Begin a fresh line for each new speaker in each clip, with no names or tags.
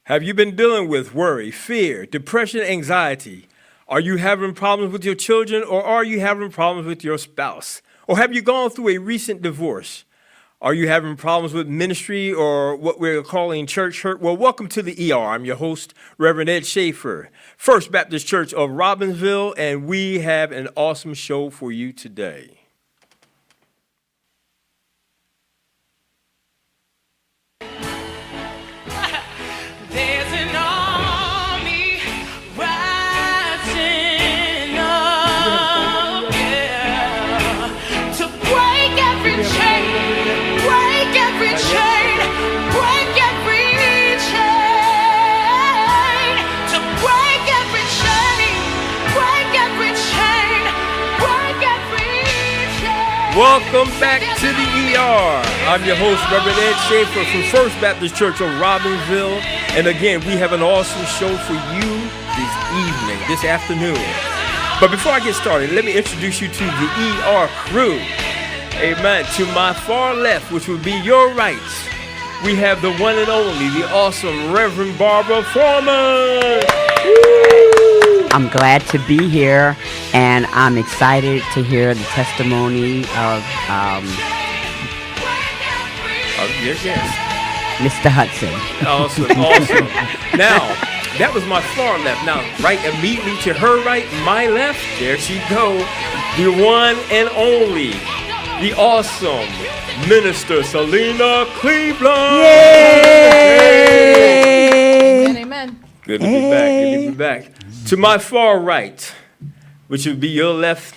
Have you been dealing with worry, fear, depression, anxiety? Are you having problems with your children, or are you having problems with your spouse? Or have you gone through a recent divorce? Are you having problems with ministry or what we're calling church hurt? Well, welcome to the ER. I'm your host, Reverend Ed Schaefer, First Baptist Church of Robbinsville, and we have an awesome show for you today.
There's an army rising up, yeah, to break every chain, break every chain, break every chain, to break every chain, break every chain, break every chain.
Welcome back to the ER. I'm your host, Reverend Ed Schaefer from First Baptist Church of Robbinsville. And again, we have an awesome show for you this afternoon. But before I get started, let me introduce you to the ER crew. Amen. To my far left, which would be your right, we have the one and only, the awesome Reverend Barbara Foreman.
I'm glad to be here, and I'm excited to hear the testimony of
Yes.
Mr. Hudson.
Awesome. Now, that was my far left. Now, right immediately to her right, my left, there she go. The one and only, the awesome Minister Selena Cleveland.
Yay!
Amen.
Good to be back. Good to be back. To my far right, which would be your left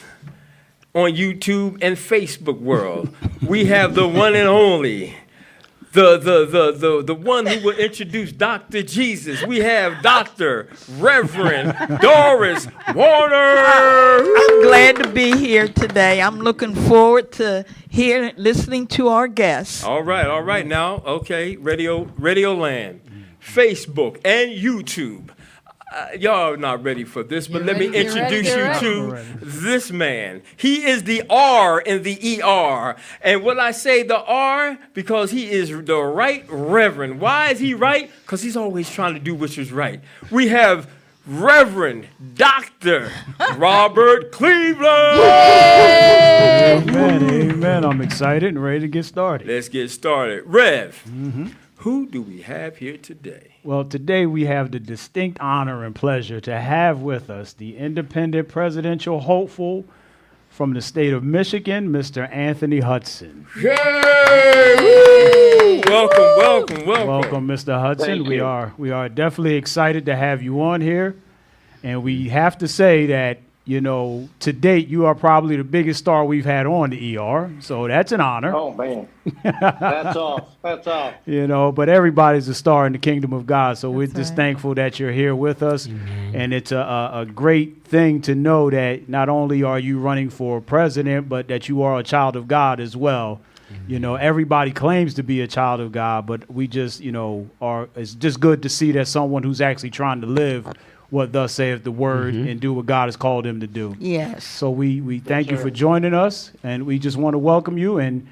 on YouTube and Facebook world, we have the one and only, the one who will introduce Dr. Jesus. We have Dr. Reverend Doris Warner.
I'm glad to be here today. I'm looking forward to listening to our guests.
All right. Now, okay, Radio Land, Facebook, and YouTube. Y'all are not ready for this, but let me introduce you to this man. He is the R in the ER. And when I say the R, because he is the right reverend. Why is he right? Because he's always trying to do which is right. We have Reverend Dr. Robert Cleveland.
Amen. I'm excited and ready to get started.
Let's get started. Rev, who do we have here today?
Well, today we have the distinct honor and pleasure to have with us the independent presidential hopeful from the state of Michigan, Mr. Anthony Hudson.
Yay! Woo! Welcome.
Welcome, Mr. Hudson. We are definitely excited to have you on here. And we have to say that, to date, you are probably the biggest star we've had on the ER. So that's an honor.
Oh, man. That's off.
But everybody's a star in the kingdom of God. So we're just thankful that you're here with us.
Amen.
And it's a great thing to know that not only are you running for president, but that you are a child of God as well. Everybody claims to be a child of God, but we just, it's just good to see that someone who's actually trying to live what thus saith the word and do what God has called him to do.
Yes.
So we thank you for joining us, and we just want to welcome you. And,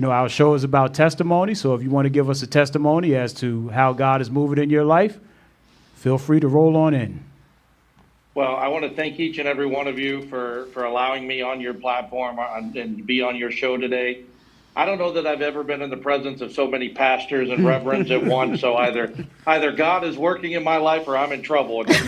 our show is about testimony. So if you want to give us a testimony as to how God is moving in your life, feel free to roll on in.
Well, I want to thank each and every one of you for allowing me on your platform and be on your show today. I don't know that I've ever been in the presence of so many pastors and reverends at once. So either God is working in my life or I'm in trouble. But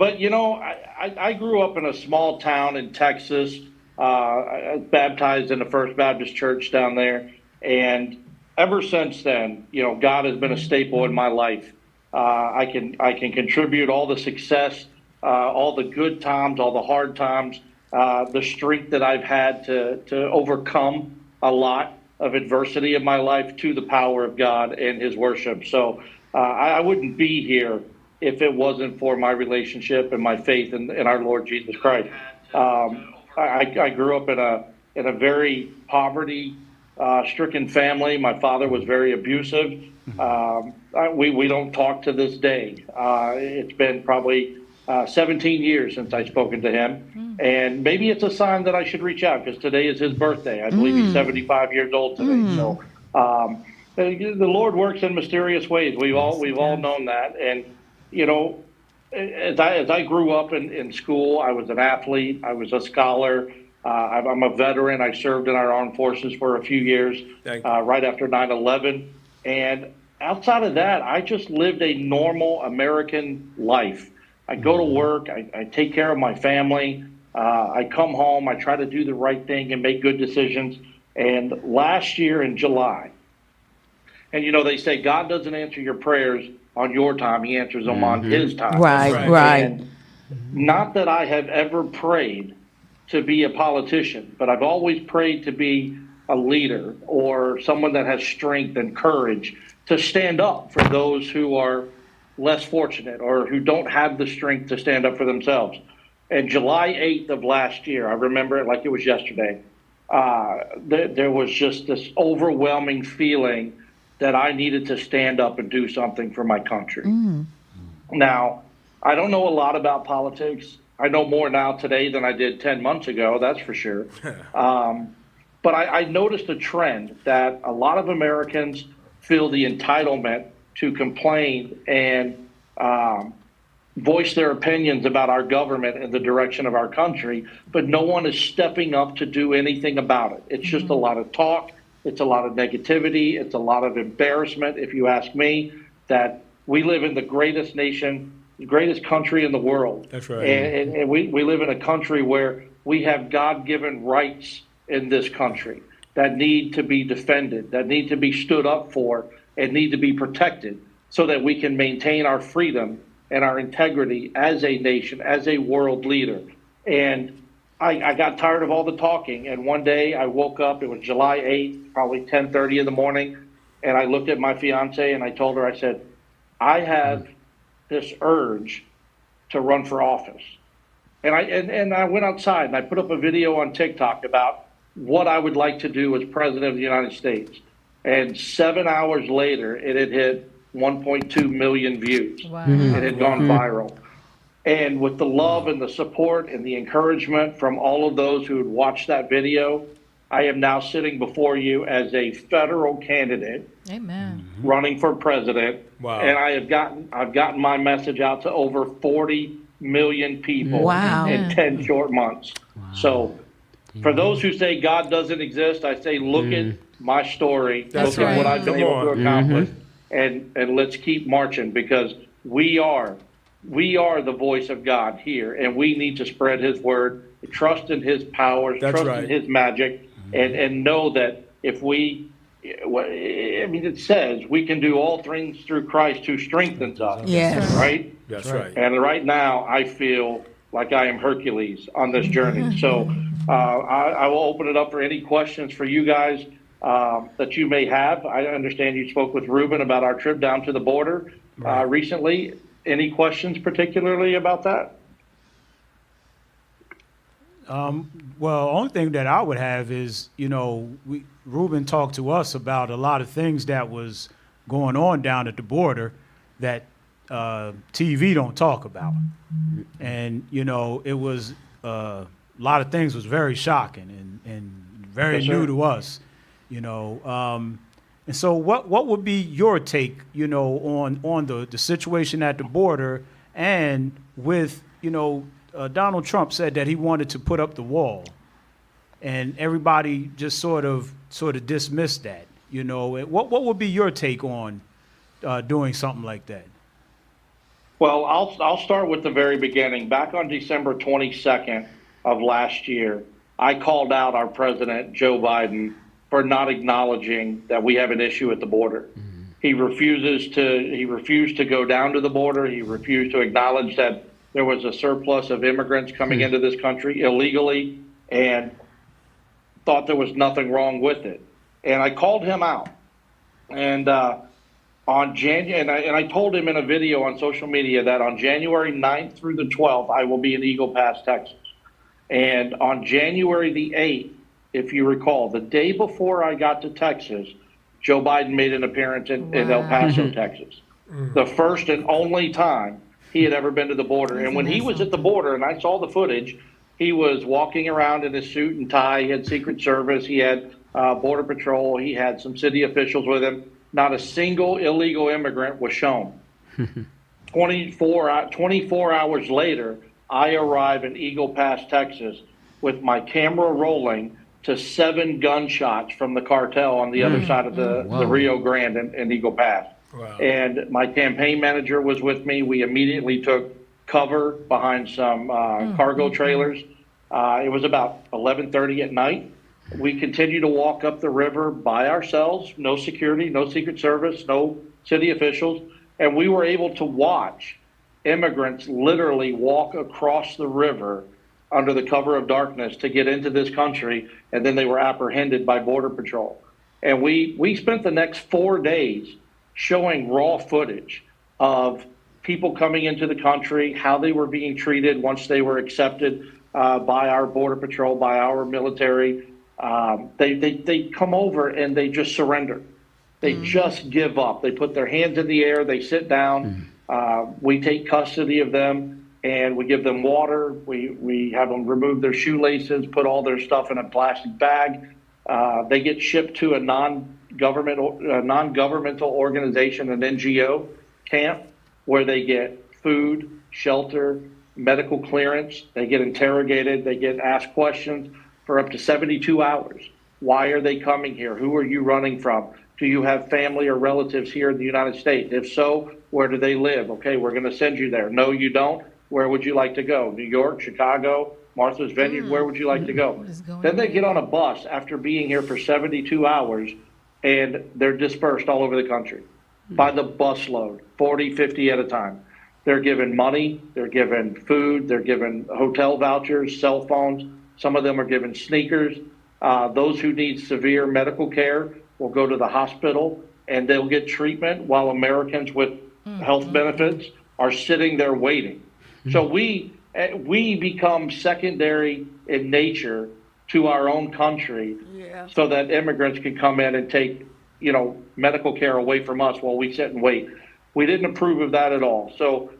I grew up in a small town in Texas. I was baptized in the First Baptist Church down there, and ever since then, God has been a staple in my life. I can contribute all the success, all the good times, all the hard times. The strength that I've had to overcome a lot of adversity in my life to the power of God and his worship. So I wouldn't be here if it wasn't for my relationship and my faith in our Lord Jesus Christ. I grew up in a very poverty stricken family. My father was very abusive. We don't talk to this day. It's been probably 17 years since I've spoken to him. And maybe it's a sign that I should reach out because today is his birthday. I believe he's 75 years old today. So the Lord works in mysterious ways. We've all known that. And, you know, as I grew up in school, I was an athlete. I was a scholar. I'm a veteran. I served in our armed forces for a few years right after 9/11. And outside of that, I just lived a normal American life. I go to work. I take care of my family. I come home. I try to do the right thing and make good decisions. And last year in July, and you know, they say God doesn't answer your prayers on your time. He answers them on his time.
Right.
And not that I have ever prayed to be a politician, but I've always prayed to be a leader or someone that has strength and courage to stand up for those who are less fortunate or who don't have the strength to stand up for themselves. And July 8th of last year, I remember it like it was yesterday, there was just this overwhelming feeling that I needed to stand up and do something for my country. Now, I don't know a lot about politics. I know more now today than I did 10 months ago, that's for sure. But I noticed a trend that a lot of Americans feel the entitlement to complain and voice their opinions about our government and the direction of our country, but no one is stepping up to do anything about it. It's just a lot of talk. It's a lot of negativity. It's a lot of embarrassment, if you ask me, that we live in the greatest nation, the greatest country in the world.
That's right.
And we live in a country where we have God-given rights in this country that need to be defended, that need to be stood up for, and need to be protected so that we can maintain our freedom and our integrity as a nation, as a world leader. And I got tired of all the talking. And one day I woke up, it was July 8th, probably 10:30 in the morning. And I looked at my fiance and I told her, I said, I have this urge to run for office. And I went outside and I put up a video on TikTok about what I would like to do as president of the United States. And 7 hours later, it had hit 1.2 million views.
Wow.
It had gone viral. And with the love and the support and the encouragement from all of those who had watched that video, I am now sitting before you as a federal candidate
Amen.
running for president.
Wow.
And I've gotten my message out to over 40 million people
Wow.
in 10 short months. So for those who say God doesn't exist, I say, look at my story,
That's
look at what
right.
I've been
Come
able
on.
to accomplish, and let's keep marching because we are the voice of God here, and we need to spread his word, trust in his powers,
That's
trust
right.
in his magic, and know that if we, I mean, it says we can do all things through Christ who strengthens us.
Yes.
Right?
That's right.
And right now, I feel like I am Hercules on this journey. So I will open it up for any questions for you guys that you may have. I understand you spoke with Ruben about our trip down to the border recently. Any questions particularly about that?
Well, only thing that I would have is, you know, Ruben talked to us about a lot of things that was going on down at the border that TV don't talk about. And, you know, it was a lot of things was very shocking and very
Yes, sir.
new to us, you know. And so what would be your take, you know, on the situation at the border and with, you know, Donald Trump said that he wanted to put up the wall and everybody just sort of dismissed that, you know. What would be your take on doing something like that?
Well, I'll start with the very beginning. Back on December 22nd of last year, I called out our president, Joe Biden, for not acknowledging that we have an issue at the border. He refused to go down to the border. He refused to acknowledge that there was a surplus of immigrants coming into this country illegally and thought there was nothing wrong with it. And I called him out. And on January, and I told him in a video on social media that on January 9th through the 12th, I will be in Eagle Pass, Texas. And on January the 8th, if you recall, the day before I got to Texas, Joe Biden made an appearance in El Paso, Texas. The first and only time he had ever been to the border. And when he was at the border, and I saw the footage, he was walking around in his suit and tie. He had Secret Service. He had Border Patrol. He had some city officials with him. Not a single illegal immigrant was shown. 24 hours later, I arrive in Eagle Pass, Texas, with my camera rolling to 7 gunshots from the cartel on the other side of the Rio Grande in Eagle Pass.
Wow.
And my campaign manager was with me. We immediately took cover behind some cargo trailers. It was about 11:30 at night. We continued to walk up the river by ourselves, no security, no Secret Service, no city officials, and we were able to watch immigrants literally walk across the river under the cover of darkness to get into this country, and then they were apprehended by Border Patrol. And we spent the next 4 days showing raw footage of people coming into the country, how they were being treated once they were accepted by our Border Patrol, by our military. They come over and they just surrender. They just give up. They put their hands in the air. They sit down. We take custody of them, and we give them water. We have them remove their shoelaces, put all their stuff in a plastic bag. They get shipped to a non-governmental organization, an NGO camp, where they get food, shelter, medical clearance. They get interrogated. They get asked questions for up to 72 hours. Why are they coming here? Who are you running from? Do you have family or relatives here in the United States? If so, where do they live? Okay, we're going to send you there. No, you don't. Where would you like to go? New York, Chicago, Martha's Vineyard, where would you like to go? Then they get on a bus after being here for 72 hours, and they're dispersed all over the country by the busload, 40, 50 at a time. They're given money, they're given food, they're given hotel vouchers, cell phones. Some of them are given sneakers. Those who need severe medical care will go to the hospital and they'll get treatment while Americans with health benefits are sitting there waiting. So we become secondary in nature to our own country so that immigrants can come in and take, medical care away from us while we sit and wait. We didn't approve of that at all. So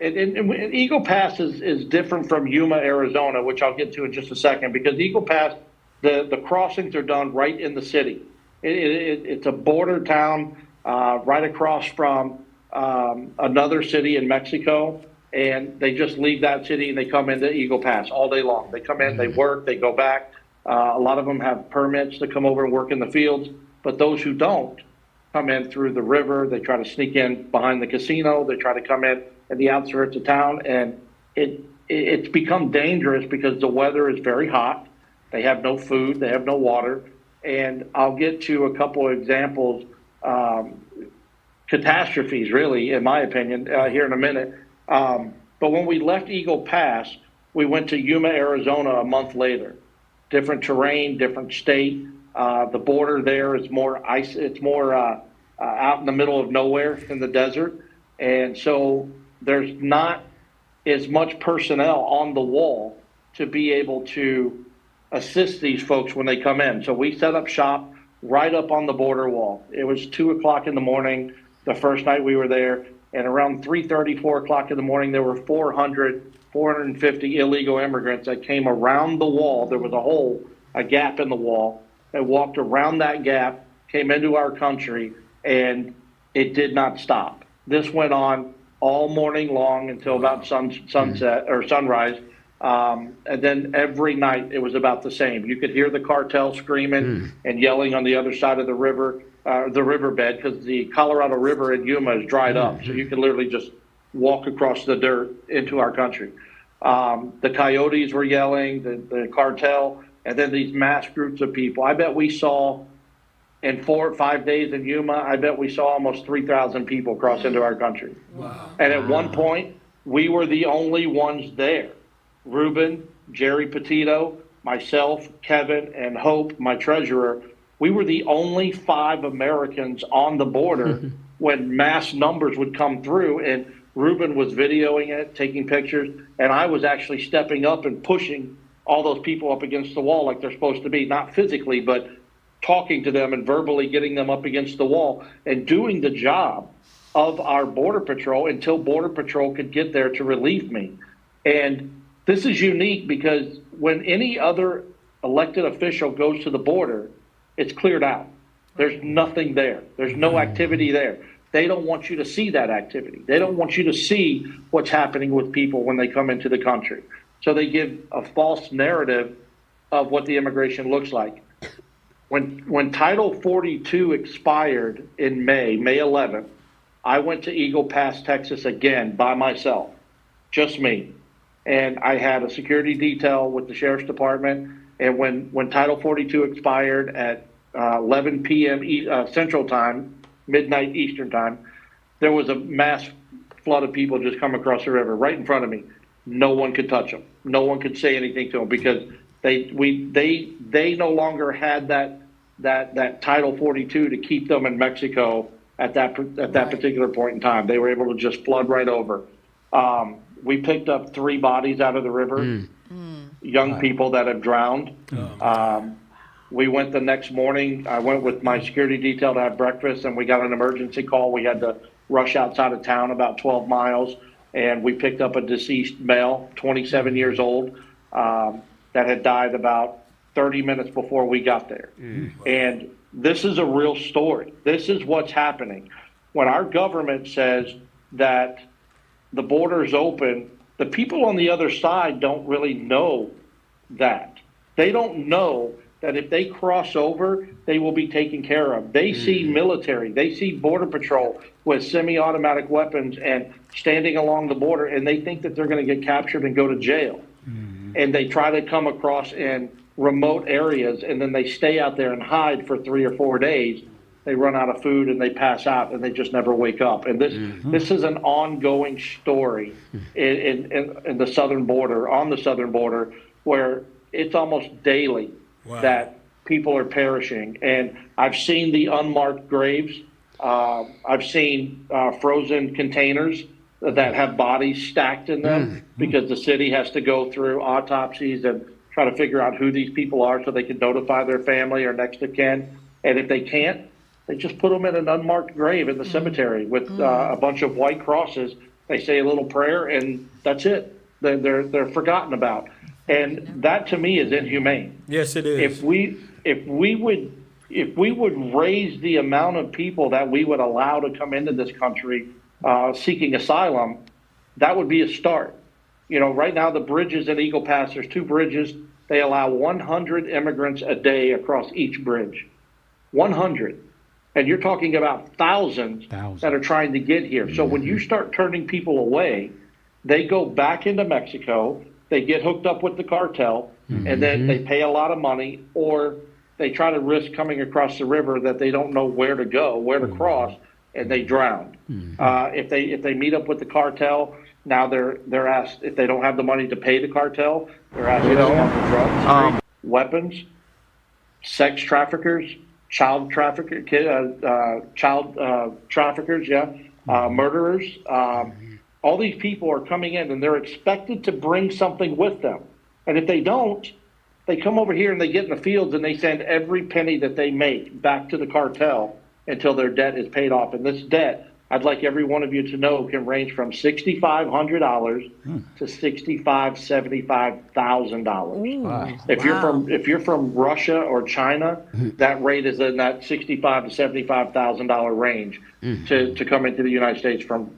Eagle Pass is different from Yuma, Arizona, which I'll get to in just a second, because Eagle Pass, the crossings are done right in the city. It's a border town right across from another city in Mexico, and they just leave that city and they come into Eagle Pass all day long. They come in, they work, they go back. A lot of them have permits to come over and work in the fields, but those who don't come in through the river. They try to sneak in behind the casino. They try to come in at the outskirts of town, and it's become dangerous because the weather is very hot. They have no food. They have no water. And I'll get to a couple of examples, catastrophes, really, in my opinion, here in a minute. But when we left Eagle Pass, we went to Yuma, Arizona a month later. Different terrain, different state. The border there is more ice. It's more out in the middle of nowhere in the desert. And so there's not as much personnel on the wall to be able to assist these folks when they come in. So we set up shop right up on the border wall. It was 2 o'clock in the morning the first night we were there. And around 3:30, 4 o'clock in the morning, there were 450 illegal immigrants that came around the wall. There was a gap in the wall. They walked around that gap, came into our country, and it did not stop. This went on all morning long until about sunset or sunrise. And then every night it was about the same. You could hear the cartel screaming and yelling on the other side of the riverbed, because the Colorado River in Yuma is dried up. So you can literally just walk across the dirt into our country. The coyotes were yelling, the cartel, and then these mass groups of people. I bet we saw, in 4 or 5 days in Yuma, I bet we saw almost 3,000 people cross into our country. Wow. And at one point, we were the only ones there. Ruben, Jerry Petito, myself, Kevin, and Hope, my treasurer, we were the only 5 Americans on the border when mass numbers would come through, and Ruben was videoing it, taking pictures, and I was actually stepping up and pushing all those people up against the wall like they're supposed to be, not physically, but talking to them and verbally getting them up against the wall and doing the job of our Border Patrol until Border Patrol could get there to relieve me. And this is unique because when any other elected official goes to the border, it's cleared out. There's nothing there. There's no activity there. They don't want you to see that activity. They don't want you to see what's happening with people when they come into the country. So they give a false narrative of what the immigration looks like. When Title 42 expired in May 11th, I went to Eagle Pass, Texas again by myself, just me. And I had a security detail with the Sheriff's Department. And when Title 42 expired at 11 p.m. Central Time, midnight Eastern Time, there was a mass flood of people just come across the river right in front of me. No one could touch them. No one could say anything to them because they no longer had that Title 42 to keep them in Mexico at that particular point in time. They were able to just flood right over. We picked up 3 bodies out of the river, young people that have drowned. We went the next morning. I went with my security detail to have breakfast, and we got an emergency call. We had to rush outside of town about 12 miles, and we picked up a deceased male, 27 years old, that had died about 30 minutes before we got there. And this is a real story. This is what's happening. When our government says that the border is open, the people on the other side don't really know that. They don't know that if they cross over, they will be taken care of. They see military, they see Border Patrol with semi-automatic weapons and standing along the border, and they think that they're going to get captured and go to jail. And they try to come across in remote areas, and then they stay out there and hide for 3 or 4 days. They run out of food and they pass out, and they just never wake up. And this is an ongoing story in the southern border, on the southern border, where it's almost daily that people are perishing. And I've seen the unmarked graves. I've seen frozen containers that have bodies stacked in them because the city has to go through autopsies and try to figure out who these people are so they can notify their family or next of kin. And if they can't, they just put them in an unmarked grave in the cemetery with a bunch of white crosses. They say a little prayer, and that's it. They're forgotten about. And that to me is inhumane.
Yes, it is.
If we would raise the amount of people that we would allow to come into this country seeking asylum, that would be a start. You know, right now the bridges in Eagle Pass, there's 2 bridges. They allow 100 immigrants a day across each bridge. 100. And you're talking about thousands that are trying to get here. So when you start turning people away, they go back into Mexico, they get hooked up with the cartel, and then they pay a lot of money, or they try to risk coming across the river that they don't know where to go, where to cross, and they drown. If they meet up with the cartel, now they're asked, if they don't have the money to pay the cartel, they're asked to smuggle drugs, weapons, sex traffickers, child traffickers, murderers. All these people are coming in, and they're expected to bring something with them. And if they don't, they come over here and they get in the fields and they send every penny that they make back to the cartel until their debt is paid off. And this debt, I'd like every one of you to know, can range from $6,500 to $75,000. If you're from Russia or China, that rate is in that $65,000 to $75,000 range to come into the United States from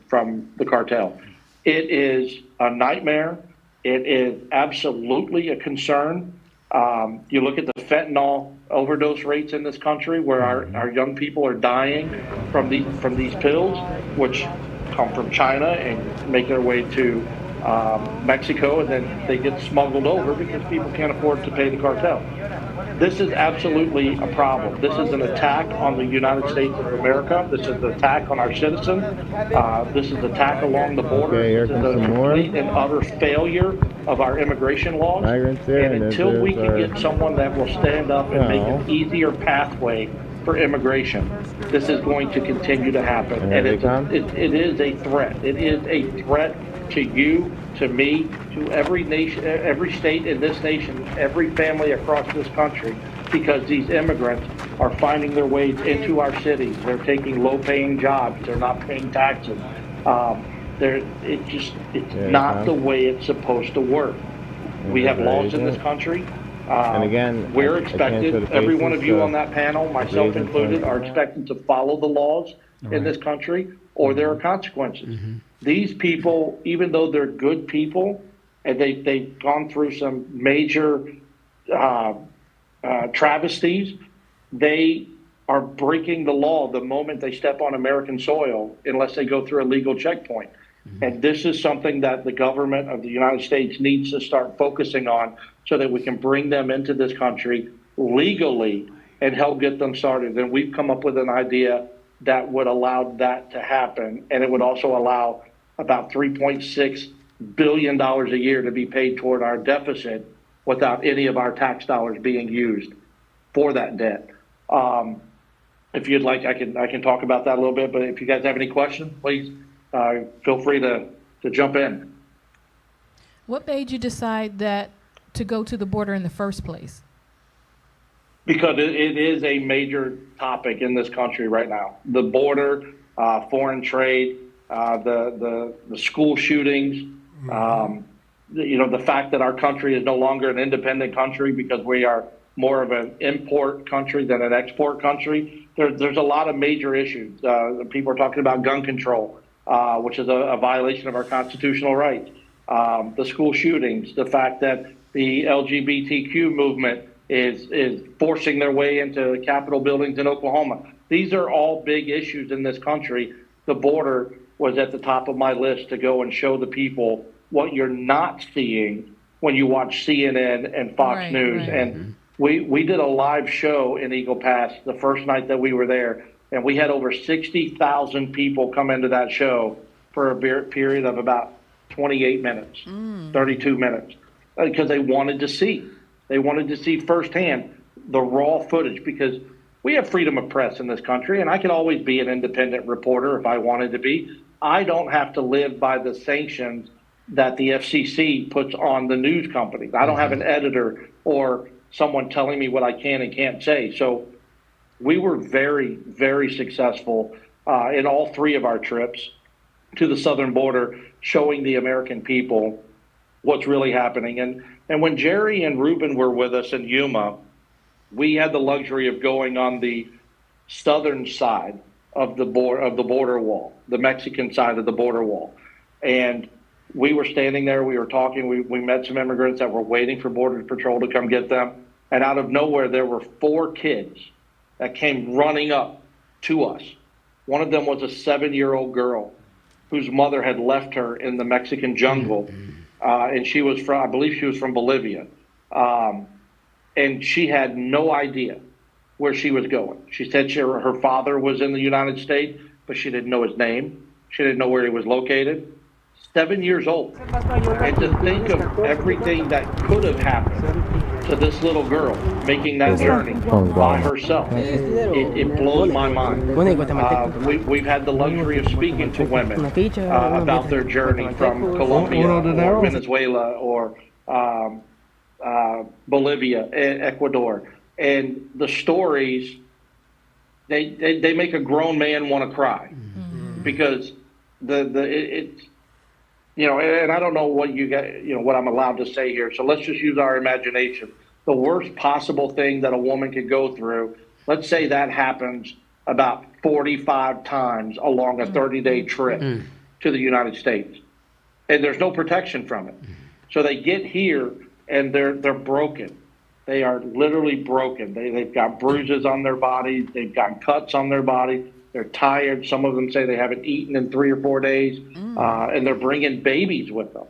the cartel. It is a nightmare. It is absolutely a concern. You look at the fentanyl overdose rates in this country, where our young people are dying from these pills, which come from China and make their way to Mexico, and then they get smuggled over because people can't afford to pay the cartel. This is absolutely a problem. This is an attack on the United States of America. This is an attack on our citizens. This is an attack along the border. This is a complete and utter failure of our immigration laws. And until we can get someone that will stand up and make an easier pathway for immigration, this is going to continue to happen. And it is a threat. It is a threat to you, to me, to every nation, every state in this nation, every family across this country, because these immigrants are finding their ways into our cities. They're taking low-paying jobs. They're not paying taxes. It's not the way it's supposed to work. We have laws in this country.
And again,
we're
I can't
expected,
show the
every one
faces,
of you
so
on that panel, myself
raise your
included,
hand.
are expected to follow the laws in this country, or there are consequences. These people, even though they're good people, and they've gone through some major travesties, they are breaking the law the moment they step on American soil, unless they go through a legal checkpoint. And this is something that the government of the United States needs to start focusing on, so that we can bring them into this country legally and help get them started. And we've come up with an idea that would allow that to happen. And it would also allow about $3.6 billion a year to be paid toward our deficit without any of our tax dollars being used for that debt. If you'd like, I can talk about that a little bit, but if you guys have any questions, please feel free to jump in.
What made you decide that to go to the border in the first place?
Because it is a major topic in this country right now. The border, foreign trade, the school shootings, the fact that our country is no longer an independent country because we are more of an import country than an export country. There's a lot of major issues. People are talking about gun control, which is a violation of our constitutional rights. The school shootings, the fact that the LGBTQ movement is forcing their way into Capitol buildings in Oklahoma. These are all big issues in this country. The border was at the top of my list to go and show the people what you're not seeing when you watch CNN and Fox News.
Right.
And we did a live show in Eagle Pass the first night that we were there, and we had over 60,000 people come into that show for a period of about 28 minutes, 32 minutes, because they wanted to see. They wanted to see firsthand the raw footage, because we have freedom of press in this country, and I could always be an independent reporter if I wanted to be. I don't have to live by the sanctions that the FCC puts on the news companies. I don't have an editor or someone telling me what I can and can't say. So we were very, very successful in all three of our trips to the southern border, showing the American people what's really happening. And when Jerry and Ruben were with us in Yuma, we had the luxury of going on the southern side of the border wall, the Mexican side of the border wall. And we were standing there, we were talking, we met some immigrants that were waiting for Border Patrol to come get them. And out of nowhere, there were 4 kids that came running up to us. One of them was a 7-year-old girl whose mother had left her in the Mexican jungle. And she was from, I believe she was from Bolivia. And she had no idea where she was going. She said her father was in the United States, but she didn't know his name. She didn't know where he was located. 7 years old. And to think of everything that could have happened to this little girl making that journey by herself, it blows my mind. We've had the luxury of speaking to women about their journey from Colombia or Venezuela or Bolivia, Ecuador. And the stories, they make a grown man want to cry, because it's, and I don't know what you got, what I'm allowed to say here. So let's just use our imagination. The worst possible thing that a woman could go through, let's say that happens about 45 times along a 30-day trip to the United States, and there's no protection from it. So they get here and they're broken. They are literally broken. They've got bruises on their bodies. They've got cuts on their body. They're tired. Some of them say they haven't eaten in 3 or 4 days, and they're bringing babies with them.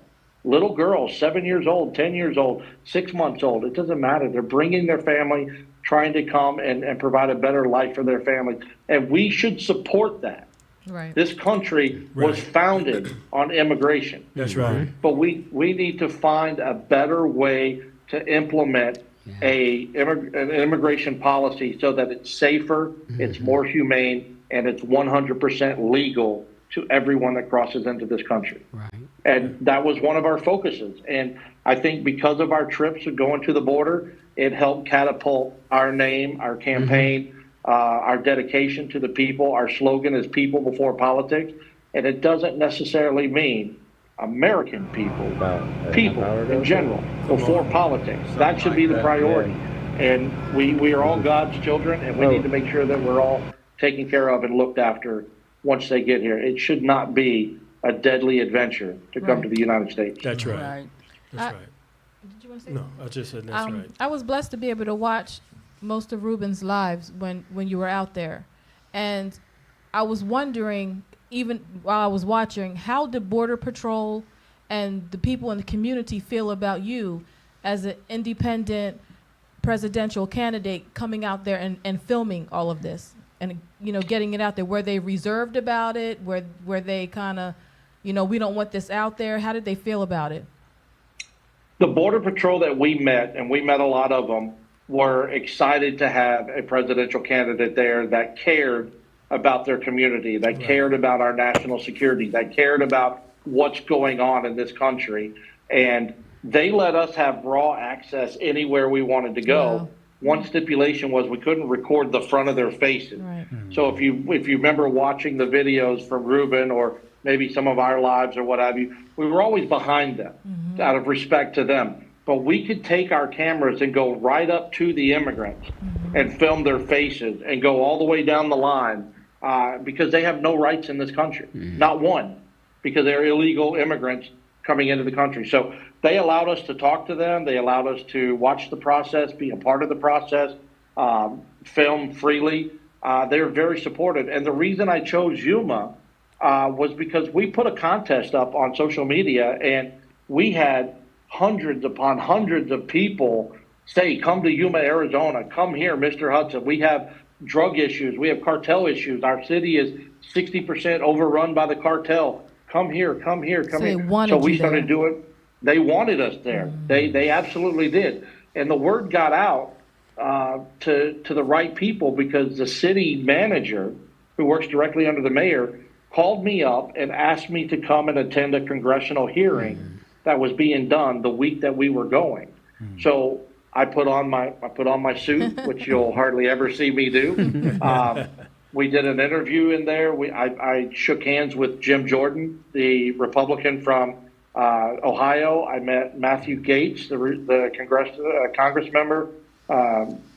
Little girls, 7 years old, 10 years old, 6 months old. It doesn't matter. They're bringing their family, trying to come and provide a better life for their family. And we should support that.
Right.
This country was founded on immigration.
That's right.
But we need to find a better way to implement an immigration policy so that it's safer, it's more humane, and it's 100% legal to everyone that crosses into this country.
Right.
And that was one of our focuses. And I think because of our trips and going to the border, it helped catapult our name, our campaign, our dedication to the people. Our slogan is people before politics. And it doesn't necessarily mean American people, people in general, before politics. That should be the priority. And we are all God's children, and we need to make sure that we're all taken care of and looked after once they get here. It should not be a deadly adventure to come to the United States.
That's right.
Right.
That's right.
Did you want to say?
No, I just said that's right.
I was blessed to be able to watch most of Ruben's lives when you were out there. And I was wondering, even while I was watching, how did Border Patrol and the people in the community feel about you as an independent presidential candidate coming out there and filming all of this and, getting it out there? Were they reserved about it? Were they kind of, we don't want this out there? How did they feel about it?
The Border Patrol that we met, and we met a lot of them, were excited to have a presidential candidate there that cared about their community, that cared about our national security, that cared about what's going on in this country. And they let us have raw access anywhere we wanted to go.
Wow.
One stipulation was we couldn't record the front of their faces.
Right.
So if you remember watching the videos from Ruben or maybe some of our lives or what have you, we were always behind them out of respect to them. But we could take our cameras and go right up to the immigrants and film their faces and go all the way down the line because they have no rights in this country, not one, because they're illegal immigrants coming into the country. So they allowed us to talk to them. They allowed us to watch the process, be a part of the process, film freely. They're very supportive. And the reason I chose Yuma was because we put a contest up on social media, and we had hundreds upon hundreds of people say, come to Yuma, Arizona, come here, Mr. Hudson. We have drug issues. We have cartel issues. Our city is 60% overrun by the cartel. Come here, come here, come
So they
here.
wanted
So we
you there.
started doing, they wanted us there. They absolutely did. And the word got out to the right people because the city manager, who works directly under the mayor, called me up and asked me to come and attend a congressional hearing that was being done the week that we were going. So I put on my suit, which you'll hardly ever see me do. We did an interview in there. I shook hands with Jim Jordan, the Republican from Ohio. I met Matthew Gaetz, the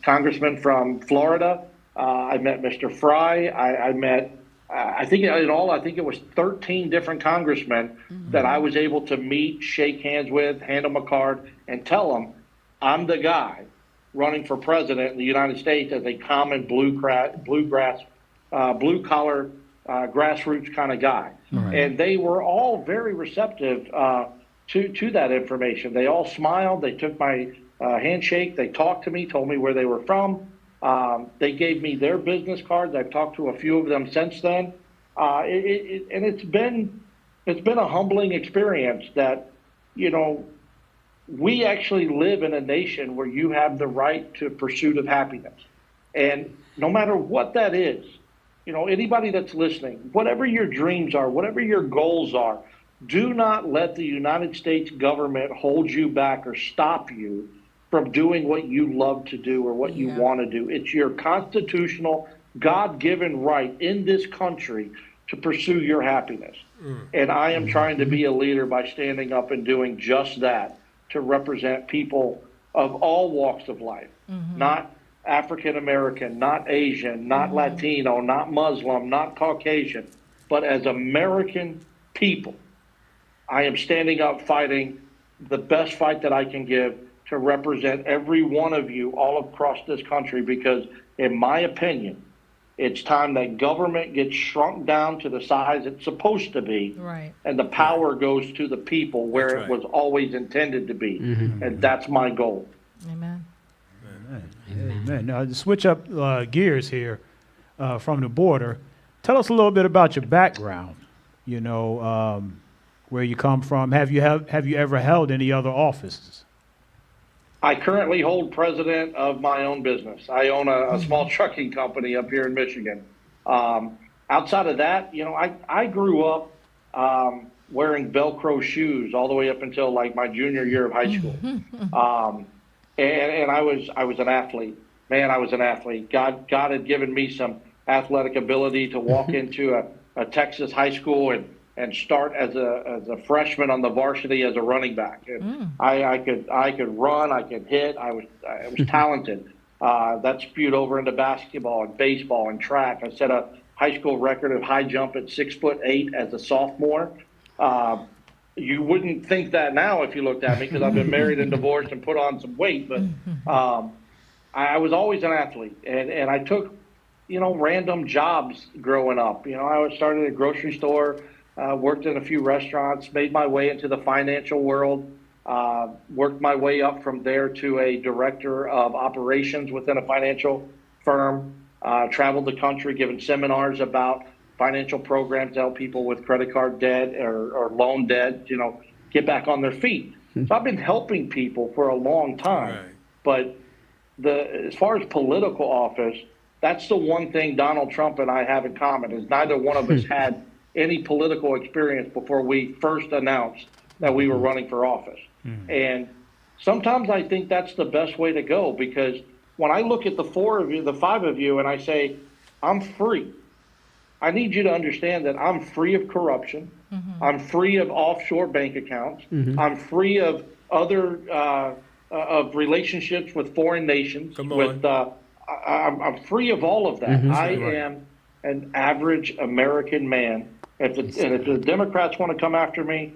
congressman from Florida. I met Mr. Fry. I met, I think it was 13 different congressmen that I was able to meet, shake hands with, hand them a card, and tell them I'm the guy running for president in the United States as a common blue collar, grassroots kind of guy. And they were all very receptive to that information. They all smiled. They took my handshake. They talked to me, told me where they were from. They gave me their business cards. I've talked to a few of them since then. And it's been a humbling experience that, we actually live in a nation where you have the right to pursuit of happiness. And no matter what that is, anybody that's listening, whatever your dreams are, whatever your goals are, do not let the United States government hold you back or stop you from doing what you love to do or what you want to do. It's your constitutional, God-given right in this country to pursue your happiness. And I am trying to be a leader by standing up and doing just that, to represent people of all walks of life, not African American, not Asian, not Latino, not Muslim, not Caucasian, but as American people. I am standing up fighting the best fight that I can give to represent every one of you all across this country, because in my opinion, it's time that government gets shrunk down to the size it's supposed to be,
Right.
and the power goes to the people where
That's
it was always intended to be. And that's my goal.
Amen.
Amen. Now, to switch up gears here from the border, tell us a little bit about your background, where you come from. Have you ever held any other offices?
I currently hold president of my own business. I own a small trucking company up here in Michigan. Outside of that, I grew up wearing Velcro shoes all the way up until like my junior year of high school. And I was an athlete. Man, I was an athlete. God had given me some athletic ability to walk into a Texas high school and start as a freshman on the varsity as a running back. And I could run, I could hit, I was talented. That spewed over into basketball and baseball and track. I set a high school record of high jump at 6'8" as a sophomore. You wouldn't think that now if you looked at me, because I've been married and divorced and put on some weight, but I was always an athlete, and I took, random jobs growing up. I started at a grocery store, worked in a few restaurants, made my way into the financial world, worked my way up from there to a director of operations within a financial firm, traveled the country giving seminars about financial programs to help people with credit card debt or loan debt, get back on their feet. So I've been helping people for a long time.
Right.
But as far as political office, that's the one thing Donald Trump and I have in common, is neither one of us had any political experience before we first announced that we were running for office. And sometimes I think that's the best way to go, because when I look at the five of you, and I say, I'm free, I need you to understand that I'm free of corruption. I'm free of offshore bank accounts. I'm free of other of relationships with foreign nations.
Come on.
I'm free of all of that. I am an average American man. And if the Democrats want to come after me,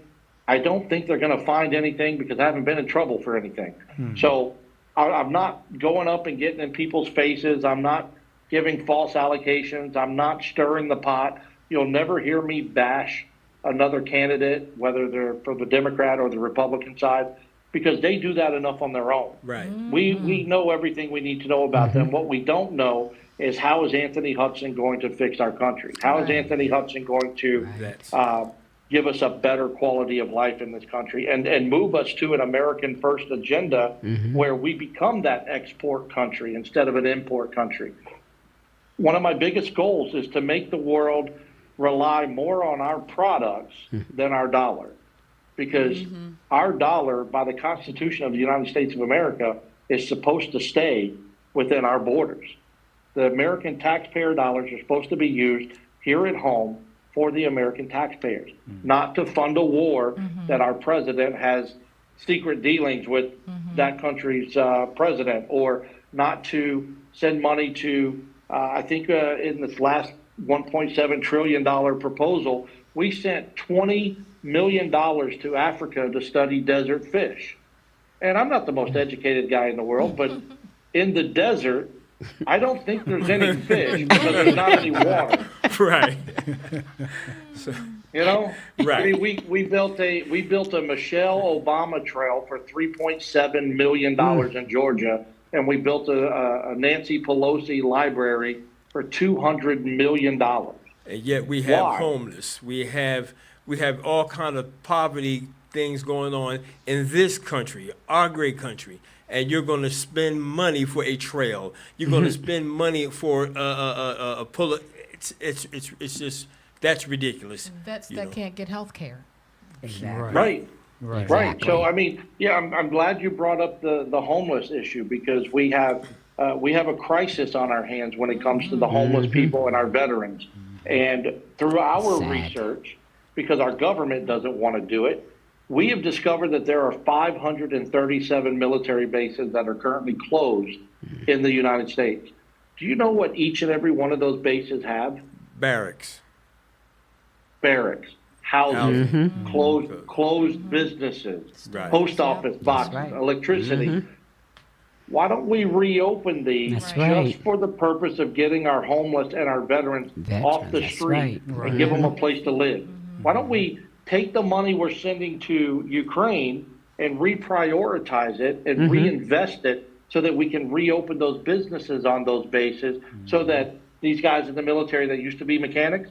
I don't think they're going to find anything, because I haven't been in trouble for anything. So I'm not going up and getting in people's faces. I'm not giving false allegations. I'm not stirring the pot. You'll never hear me bash another candidate, whether they're for the Democrat or the Republican side, because they do that enough on their own.
Right.
We know everything we need to know about them. What we don't know is, how is Anthony Hudson going to fix our country? How is Anthony Hudson going to give us a better quality of life in this country and move us to an American first agenda where we become that export country instead of an import country? One of my biggest goals is to make the world rely more on our products than our dollar, because our dollar, by the Constitution of the United States of America, is supposed to stay within our borders. The American taxpayer dollars are supposed to be used here at home for the American taxpayers, not to fund a war that our president has secret dealings with that country's president, or not to send money to, I think in this last $1.7 trillion proposal, we sent $20 million to Africa to study desert fish. And I'm not the most educated guy in the world, but in the desert, I don't think there's any fish because there's not any water.
Right. Right.
I mean, we built a Michelle Obama trail for $3.7 million in Georgia, and we built a Nancy Pelosi library for $200 million.
And yet we have
Why?
homeless. We have all kind of poverty things going on in this country, our great country. And you're going to spend money for a trail. You're going to spend money for a pull. It's just, that's ridiculous.
Vets that can't get health care.
Right.
Exactly.
So I mean, yeah, I'm glad you brought up the homeless issue, because we have a crisis on our hands when it comes to the homeless people and our veterans. And through our
Sad.
research, because our government doesn't want to do it, we have discovered that there are 537 military bases that are currently closed in the United States. Do you know what each and every one of those bases have?
Barracks.
Barracks, housing,
Housing.
closed businesses,
Right.
post office boxes,
right.
electricity. Why don't we reopen these
That's
just
right.
for the purpose of getting our homeless and our veterans off the
That's
street
right.
and give them a place to live? Why don't we take the money we're sending to Ukraine and reprioritize it and reinvest it so that we can reopen those businesses on those bases, so that these guys in the military that used to be mechanics,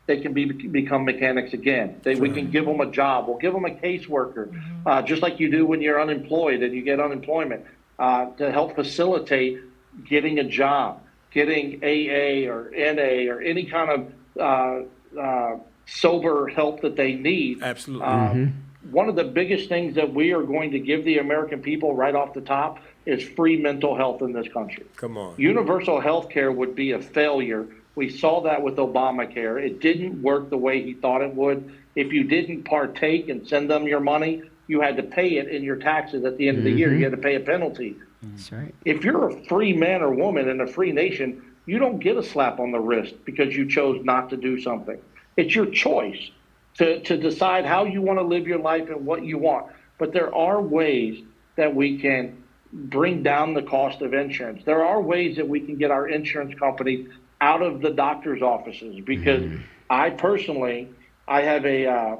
they can become mechanics again. We can give them a job. We'll give them a caseworker, just like you do when you're unemployed and you get unemployment, to help facilitate getting a job, getting AA or NA or any kind of sober help that they need.
Absolutely.
One of the biggest things that we are going to give the American people right off the top is free mental health in this country.
Come on.
Universal health care would be a failure. We saw that with Obamacare. It didn't work the way he thought it would. If you didn't partake and send them your money, you had to pay it in your taxes at the end of the year. You had to pay a penalty.
That's right.
If you're a free man or woman in a free nation, you don't get a slap on the wrist because you chose not to do something. It's your choice to decide how you want to live your life and what you want. But there are ways that we can bring down the cost of insurance. There are ways that we can get our insurance companies out of the doctor's offices, because I personally, I have a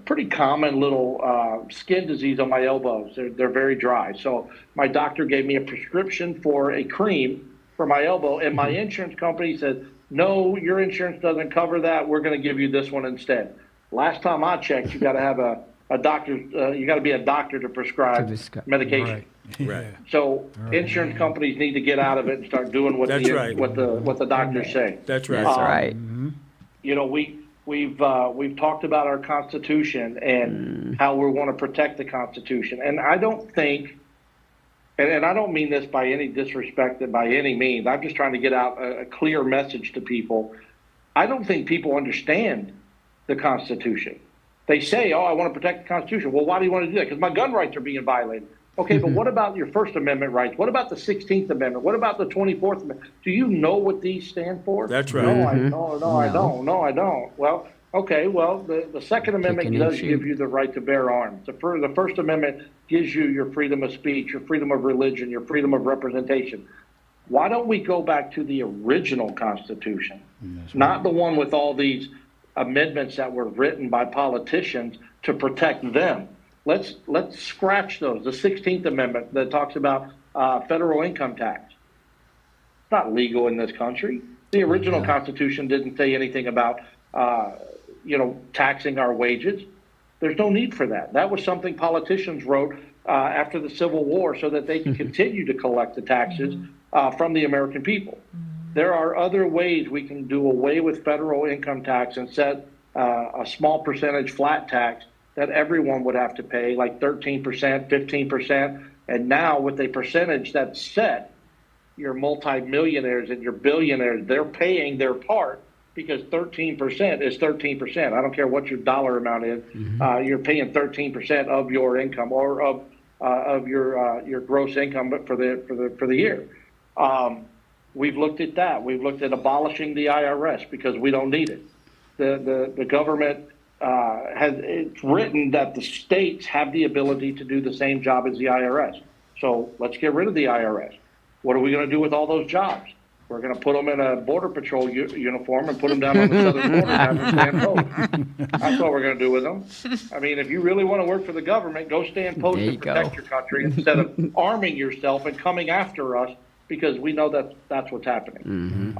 pretty common little skin disease on my elbows. They're very dry. So my doctor gave me a prescription for a cream for my elbow, and my insurance company said, no, your insurance doesn't cover that. We're going to give you this one instead. Last time I checked, you got to have a doctor. You got to be a doctor to prescribe medication.
Right.
So insurance companies need to get out of it and start doing what
That's right.
what the doctors say.
That's right.
That's right.
You know, we've talked about our Constitution and how we want to protect the Constitution, and I don't think, and I don't mean this by any disrespect by any means. I'm just trying to get out a clear message to people. I don't think people understand the Constitution. They say, "Oh, I want to protect the Constitution." Well, why do you want to do that? Because my gun rights are being violated. Okay, but what about your First Amendment rights? What about the 16th Amendment? What about the 24th Amendment? Do you know what these stand for?
That's right.
No, I don't. No, I don't. Well, okay, well, the Second Amendment
Pick and
does
shoot.
give you the right to bear arms. The First Amendment gives you your freedom of speech, your freedom of religion, your freedom of representation. Why don't we go back to the original Constitution, not the one with all these amendments that were written by politicians to protect them? Let's scratch those. The 16th Amendment that talks about federal income tax. It's not legal in this country. The original Constitution didn't say anything about taxing our wages. There's no need for that. That was something politicians wrote after the Civil War so that they can continue to collect the taxes from the American people. There are other ways we can do away with federal income tax and set a small percentage flat tax that everyone would have to pay, like 13%, 15%. And now with a percentage that's set, your multimillionaires and your billionaires, they're paying their part because 13% is 13%. I don't care what your dollar amount is. You're paying 13% of your income or of your gross income for the year. We've looked at that. We've looked at abolishing the IRS because we don't need it. The government it's written that the states have the ability to do the same job as the IRS. So let's get rid of the IRS. What are we going to do with all those jobs? We're going to put them in a Border Patrol uniform and put them down on the southern border and have them stand post. That's what we're going to do with them. I mean, if you really want to work for the government, go stand post and protect your country instead of arming yourself and coming after us, because we know that's what's happening.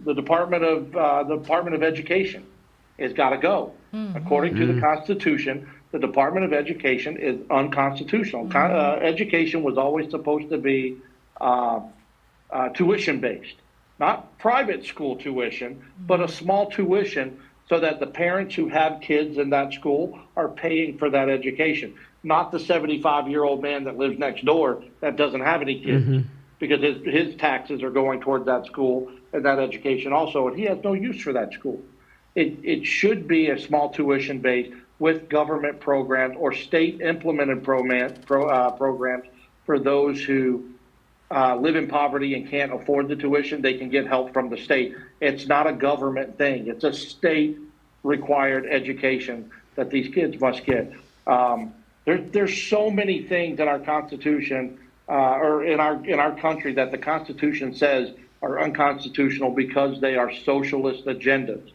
The Department of Education has got to go. According to the Constitution, the Department of Education is unconstitutional. Education was always supposed to be tuition-based, not private school tuition, but a small tuition so that the parents who have kids in that school are paying for that education, not the 75-year-old man that lives next door that doesn't have any kids, because his taxes are going toward that school and that education also, and he has no use for that school. It should be a small tuition base with government programs or state implemented programs for those who live in poverty and can't afford the tuition. They can get help from the state. It's not a government thing. It's a state required education that these kids must get. There's so many things in our Constitution or in our country that the Constitution says are unconstitutional because they are socialist agendas.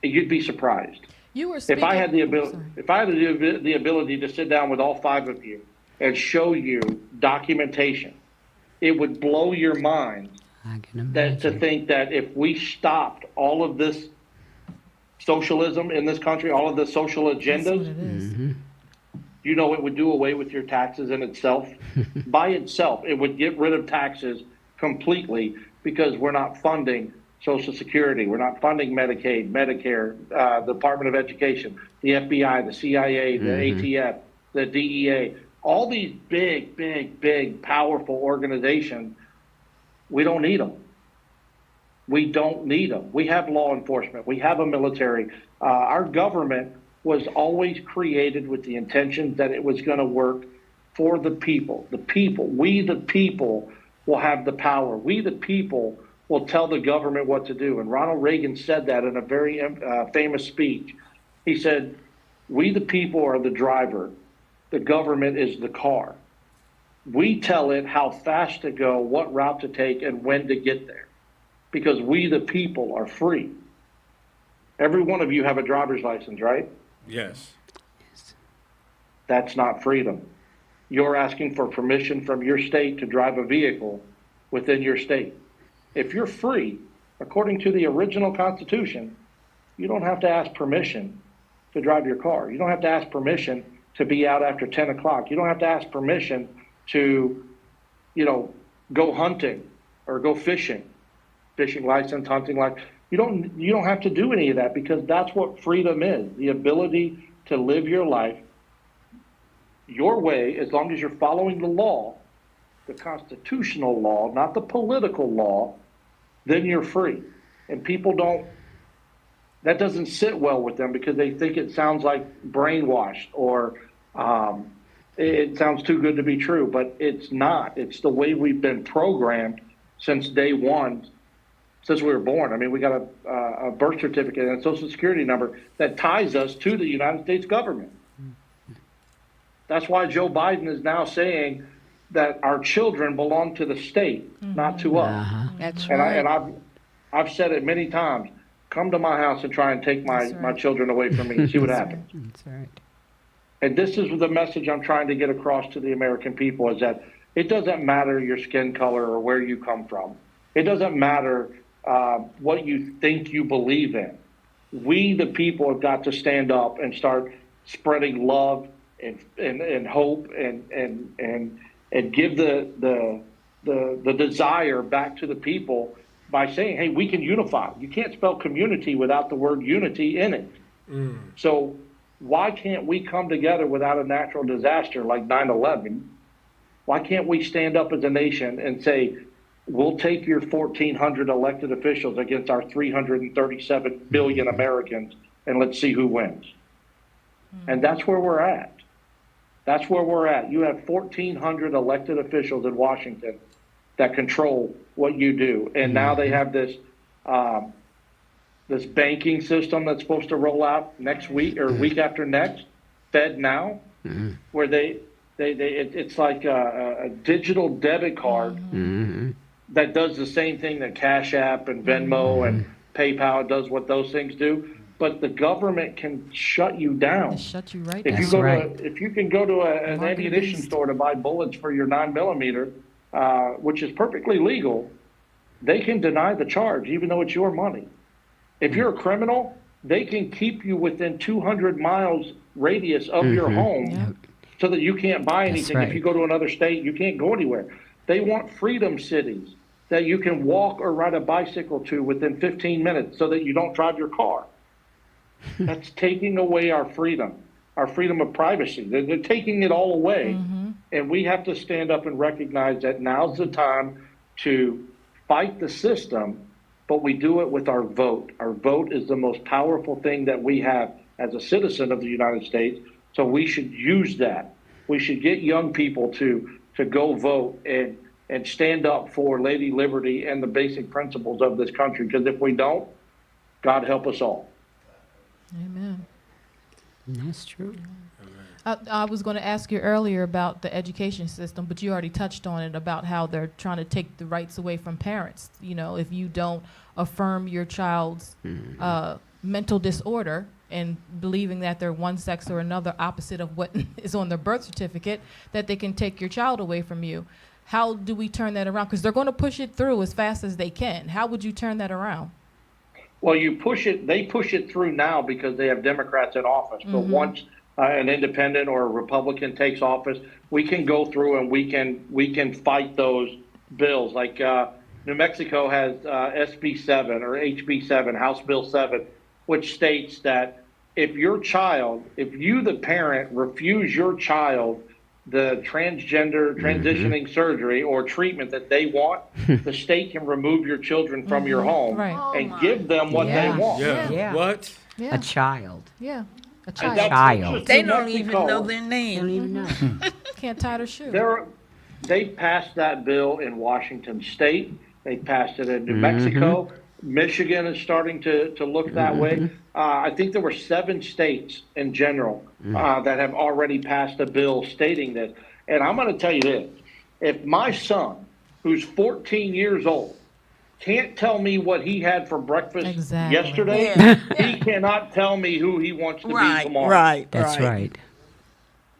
You'd be surprised.
You were speaking.
If I had the ability to sit down with all five of you and show you documentation, it would blow your mind
I can
that to think that if we stopped all of this socialism in this country, all of the social
That's what
agendas,
it is.
you know, it would do away with your taxes in itself. By itself, it would get rid of taxes completely because we're not funding Social Security. We're not funding Medicaid, Medicare, the Department of Education, the FBI, the CIA, the ATF, the DEA. All these big, big, big, powerful organizations, we don't need them. We don't need them. We have law enforcement. We have a military. Our government was always created with the intention that it was going to work for the people. The people, we the people will have the power. We the people will tell the government what to do. And Ronald Reagan said that in a very famous speech. He said, we the people are the driver. The government is the car. We tell it how fast to go, what route to take, and when to get there. Because we the people are free. Every one of you have a driver's license, right?
Yes.
That's not freedom. You're asking for permission from your state to drive a vehicle within your state. If you're free, according to the original Constitution, you don't have to ask permission to drive your car. You don't have to ask permission to be out after 10 o'clock. You don't have to ask permission to, go hunting or go fishing. Fishing license, hunting license. You don't have to do any of that, because that's what freedom is. The ability to live your life your way, as long as you're following the law, the constitutional law, not the political law, then you're free. And people that doesn't sit well with them, because they think it sounds like brainwashed, or it sounds too good to be true, but it's not. It's the way we've been programmed since day one, since we were born. I mean, we got a birth certificate and a social security number that ties us to the United States government. That's why Joe Biden is now saying that our children belong to the state, not to us.
That's
And,
right.
I've said it many times. Come to my house and try and take my children away from me and see what happens.
That's right.
And this is the message I'm trying to get across to the American people, is that it doesn't matter your skin color or where you come from. It doesn't matter what you think you believe in. We, the people, have got to stand up and start spreading love and hope and give the desire back to the people by saying, hey, we can unify. You can't spell community without the word unity in it. So why can't we come together without a natural disaster like 9/11? Why can't we stand up as a nation and say, we'll take your 1,400 elected officials against our 337 million Americans, and let's see who wins? And that's where we're at. That's where we're at. You have 1,400 elected officials in Washington that control what you do. And now they have this this banking system that's supposed to roll out next week or week after next, FedNow, where it's like a digital debit card that does the same thing that Cash App and Venmo and PayPal does, what those things do. But the government can shut you down.
They shut you right
If
down.
you go
right.
if you can go to an
Market
ammunition
beast.
store to buy bullets for your 9mm, which is perfectly legal, they can deny the charge even though it's your money. If you're a criminal, they can keep you within 200 miles radius of your home
Yep.
so that you can't buy anything.
right.
If you go to another state, you can't go anywhere. They want freedom cities that you can walk or ride a bicycle to within 15 minutes so that you don't drive your car. That's taking away our freedom of privacy. They're taking it all away. And we have to stand up and recognize that now's the time to fight the system, but we do it with our vote. Our vote is the most powerful thing that we have as a citizen of the United States. So we should use that. We should get young people to go vote and stand up for Lady Liberty and the basic principles of this country. Because if we don't, God help us all.
Amen.
That's true.
I was going to ask you earlier about the education system, but you already touched on it, about how they're trying to take the rights away from parents. You know, if you don't affirm your child's mental disorder and believing that they're one sex or another opposite of what is on their birth certificate, that they can take your child away from you. How do we turn that around? Because they're going to push it through as fast as they can. How would you turn that around?
Well, they push it through now because they have Democrats in office. But once an independent or a Republican takes office, we can go through and we can fight those bills. Like New Mexico has SB 7 or HB 7, House Bill 7, which states that if you, the parent, refuse your child the transitioning surgery or treatment that they want, the state can remove your children from your home
Right.
and give them what
Yeah.
they want.
Yeah.
Yeah.
What?
Yeah.
A child.
Yeah. A
And
child
that's
Child.
just
They
New
don't even
Mexico.
know their
Don't
name.
even know.
can't tie their shoe.
They passed that bill in Washington State. They passed it in New
Mm-hmm.
Mexico. Michigan is starting to look that way. I think there were 7 states in general that have already passed a bill stating this. And I'm going to tell you this. If my son, who's 14 years old, can't tell me what he had for breakfast
Exactly.
yesterday,
Yeah.
he cannot tell me who he wants to be
Right,
tomorrow.
right,
That's right.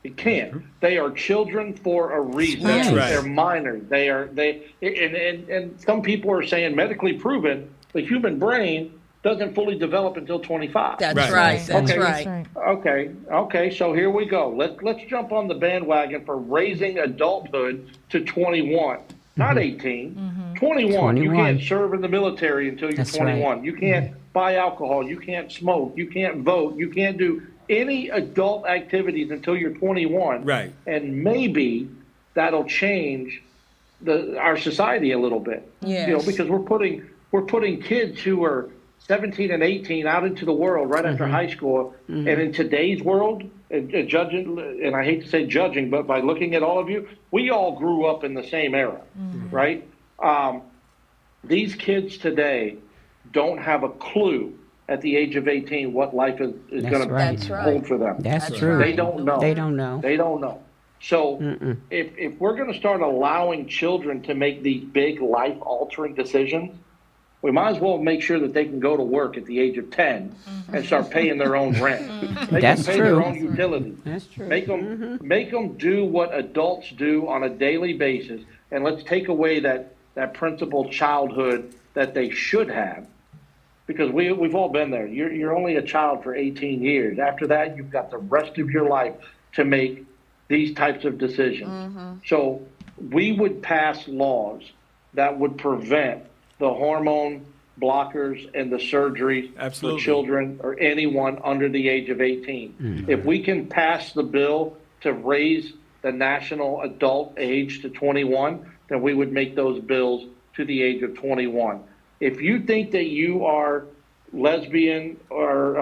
He can't. They are children for a reason.
That's
right.
They're minors. And some people are saying medically proven the human brain doesn't fully develop until 25.
That's
Right.
right. That's
Okay.
right.
Okay. So here we go. Let's jump on the bandwagon for raising adulthood to 21, not 18. 21. You
21.
can't serve in the military until you're
That's
21.
right.
You can't buy alcohol. You can't smoke. You can't vote. You can't do any adult activities until you're 21.
Right.
And maybe that'll change our society a little bit.
Yes.
Because we're putting kids who are 17 and 18 out into the world right after high school. And in today's world, judging, and I hate to say judging, but by looking at all of you, we all grew up in the same era, right? These kids today don't have a clue at the age of 18 what life is
That's
going
right.
That's
to
right.
hold for them.
That's true.
They don't know.
They don't know.
They don't know. So if we're going to start allowing children to make these big life-altering decisions, we might as well make sure that they can go to work at the age of 10 and start paying their own rent. They
That's
can pay
true.
their own utilities.
That's true.
Make them do what adults do on a daily basis, and let's take away that principled childhood that they should have, because we've all been there. You're only a child for 18 years. After that, you've got the rest of your life to make these types of decisions. So we would pass laws that would prevent the hormone blockers and the surgeries
Absolutely.
for children or anyone under the age of 18. If we can pass the bill to raise the national adult age to 21, then we would make those bills to the age of 21. If you think that you are lesbian or,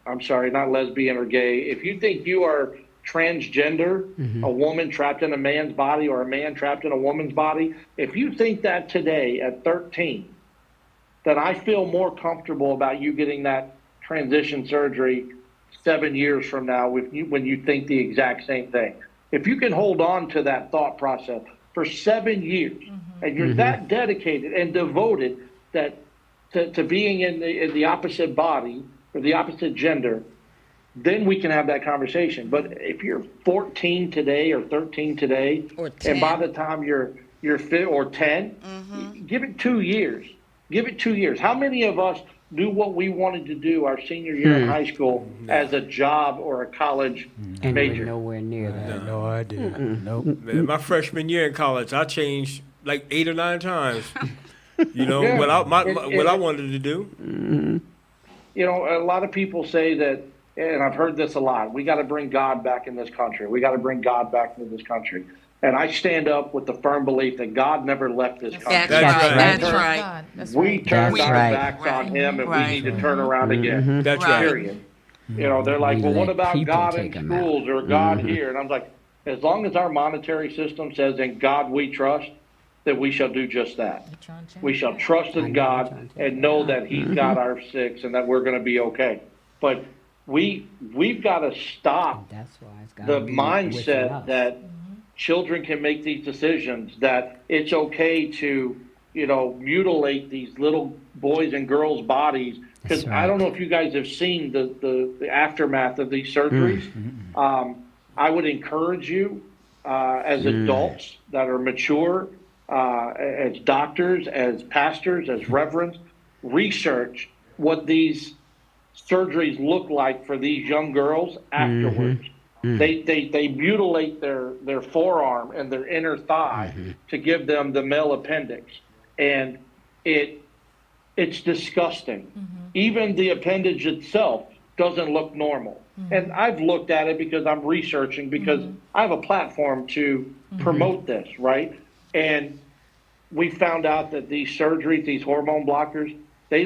I'm sorry, not lesbian or gay, if you think you are transgender, a woman trapped in a man's body or a man trapped in a woman's body, if you think that today at 13, then I feel more comfortable about you getting that transition surgery 7 years from now when you think the exact same thing. If you can hold on to that thought process for 7 years and you're that dedicated and devoted that to being in the opposite body or the opposite gender, then we can have that conversation. But if you're 14 today or 13 today,
Or 10.
and by the time you're fit or 10, give it 2 years. Give it 2 years. How many of us knew what we wanted to do our senior year in high school as a job or a college
And
major?
we're nowhere near that.
No idea. Nope.
Man, my freshman year in college, I changed like 8 or 9 times.
Yeah.
What I
And-
what I wanted to do.
A lot of people say that, and I've heard this a lot, we got to bring God back in this country. We got to bring God back into this country. And I stand up with the firm belief that God never left this country.
That's
That's
right.
right.
That's
God,
right.
That's
We
right.
turned
That's
our
right.
backs on him, and
Right.
we need to turn around again.
That's
Right.
right.
Period. They're like,
We
well, what
let
about
people
God
take
in
'em out.
schools or God here? And I'm like, as long as our monetary system says, in God we trust, then we shall do just that. We shall trust in God and know that He's got our six and that we're going to be okay. But we've got to stop
That's why it's got
the
to be within
mindset
us.
that children can make these decisions, that it's okay to, mutilate these little boys and girls' bodies. Because
That's
I don't
right.
know if you guys have seen the aftermath of these surgeries. I would encourage you as adults that are mature, as doctors, as pastors, as reverends, research what these surgeries look like for these young girls afterwards. They mutilate their forearm and their inner thigh to give them the male appendix. and it's disgusting. Even the appendage itself doesn't look normal. And I've looked at it because I'm researching, because I have a platform to promote this, right? And we found out that these surgeries, these hormone blockers, they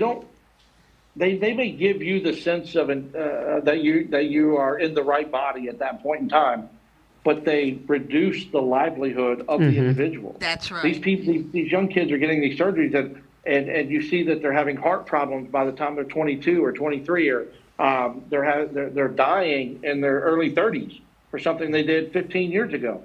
may give you the sense of that you are in the right body at that point in time, but they reduce the livelihood of the individual.
That's right.
These people, these young kids are getting these surgeries, and you see that they're having heart problems by the time they're 22 or 23, or they're dying in their early 30s for something they did 15 years ago.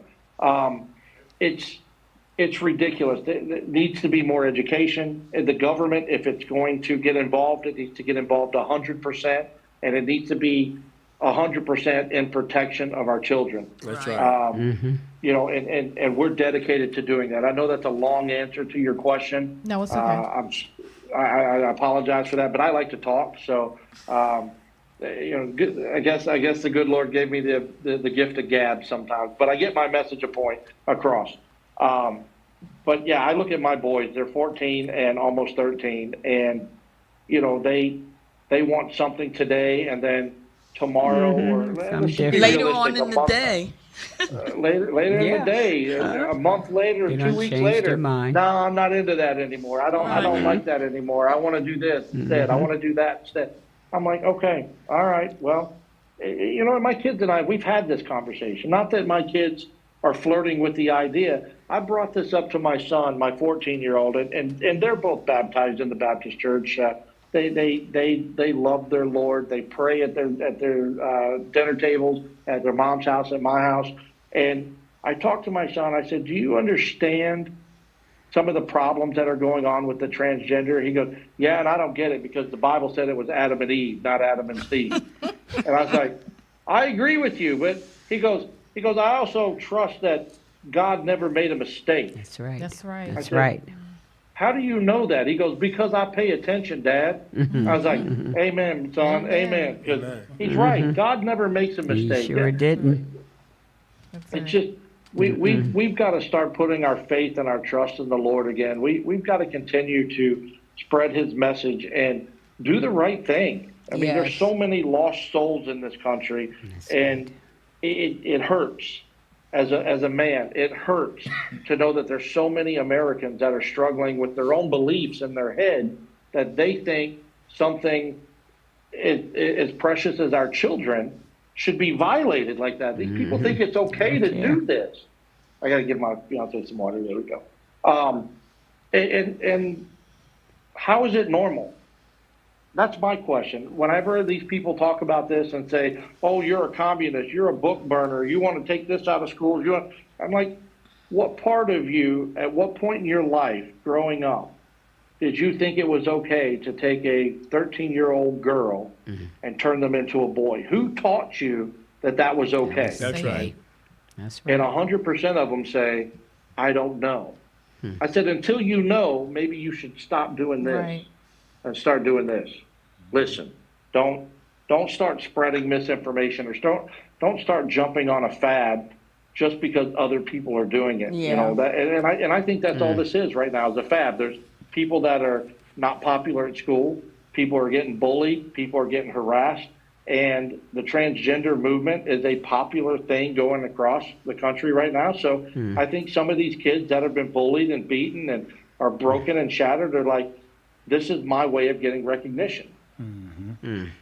It's ridiculous. There needs to be more education. And the government, if it's going to get involved, it needs to get involved 100%, and it needs to be 100% in protection of our children.
That's right.
You know, and we're dedicated to doing that. I know that's a long answer to your question.
No, it's okay.
I apologize for that, but I like to talk. So, you know, I guess the good Lord gave me the gift of gab sometimes, but I get my message across. But yeah, I look at my boys, they're 14 and almost 13, and you know, they want something today, and then tomorrow or let's be
Later
realistic,
on in the day.
later in the day, a month later,
They
2
done
weeks
changed
later,
their mind.
no, I'm not into that anymore. I don't like that anymore. I want to do this instead. I want to do that instead. I'm like, okay, all right, well, you know, my kids and I, we've had this conversation. Not that my kids are flirting with the idea. I brought this up to my son, my 14-year-old, and they're both baptized in the Baptist church. They love their Lord. They pray at their dinner tables, at their mom's house, at my house. And I talked to my son. I said, "Do you understand some of the problems that are going on with the transgender?" He goes, "Yeah, and I don't get it because the Bible said it was Adam and Eve, not Adam and Steve." And I was like, "I agree with you," but he goes, "I also trust that God never made a mistake."
That's right.
That's right.
That's
said,
right.
"How do you know that?" He goes, "Because I pay attention, Dad." I was like, "Amen, son, amen." Because he's right. God never makes a
He
mistake.
sure didn't.
That's
It's
right.
just we've got to start putting our faith and our trust in the Lord again. We've got to continue to spread His message and do the right thing. I mean, there's so many lost souls in this country, and it hurts. As a man, it hurts to know that there's so many Americans that are struggling with their own beliefs in their head that they think something as precious as our children should be violated like that. These people think it's okay to do this. I got to give my fiance some water. There we go. And how is it normal? That's my question. Whenever these people talk about this and say, "Oh, you're a communist, you're a book burner, you want to take this out of schools," I'm like, what part of you, at what point in your life growing up, did you think it was okay to take a 13-year-old girl and turn them into a boy? Who taught you that that was okay?
That's right.
That's right.
And 100% of them say, "I don't know." I said, until you know, maybe you should stop doing this.
Right.
And start doing this. Listen, don't start spreading misinformation, or don't start jumping on a fad just because other people are doing it. You know that, and I think that's all this is right now, is a fad. There's people that are not popular at school, people are getting bullied, people are getting harassed, and the transgender movement is a popular thing going across the country right now. So I think some of these kids that have been bullied and beaten and are broken and shattered are like, this is my way of getting recognition. And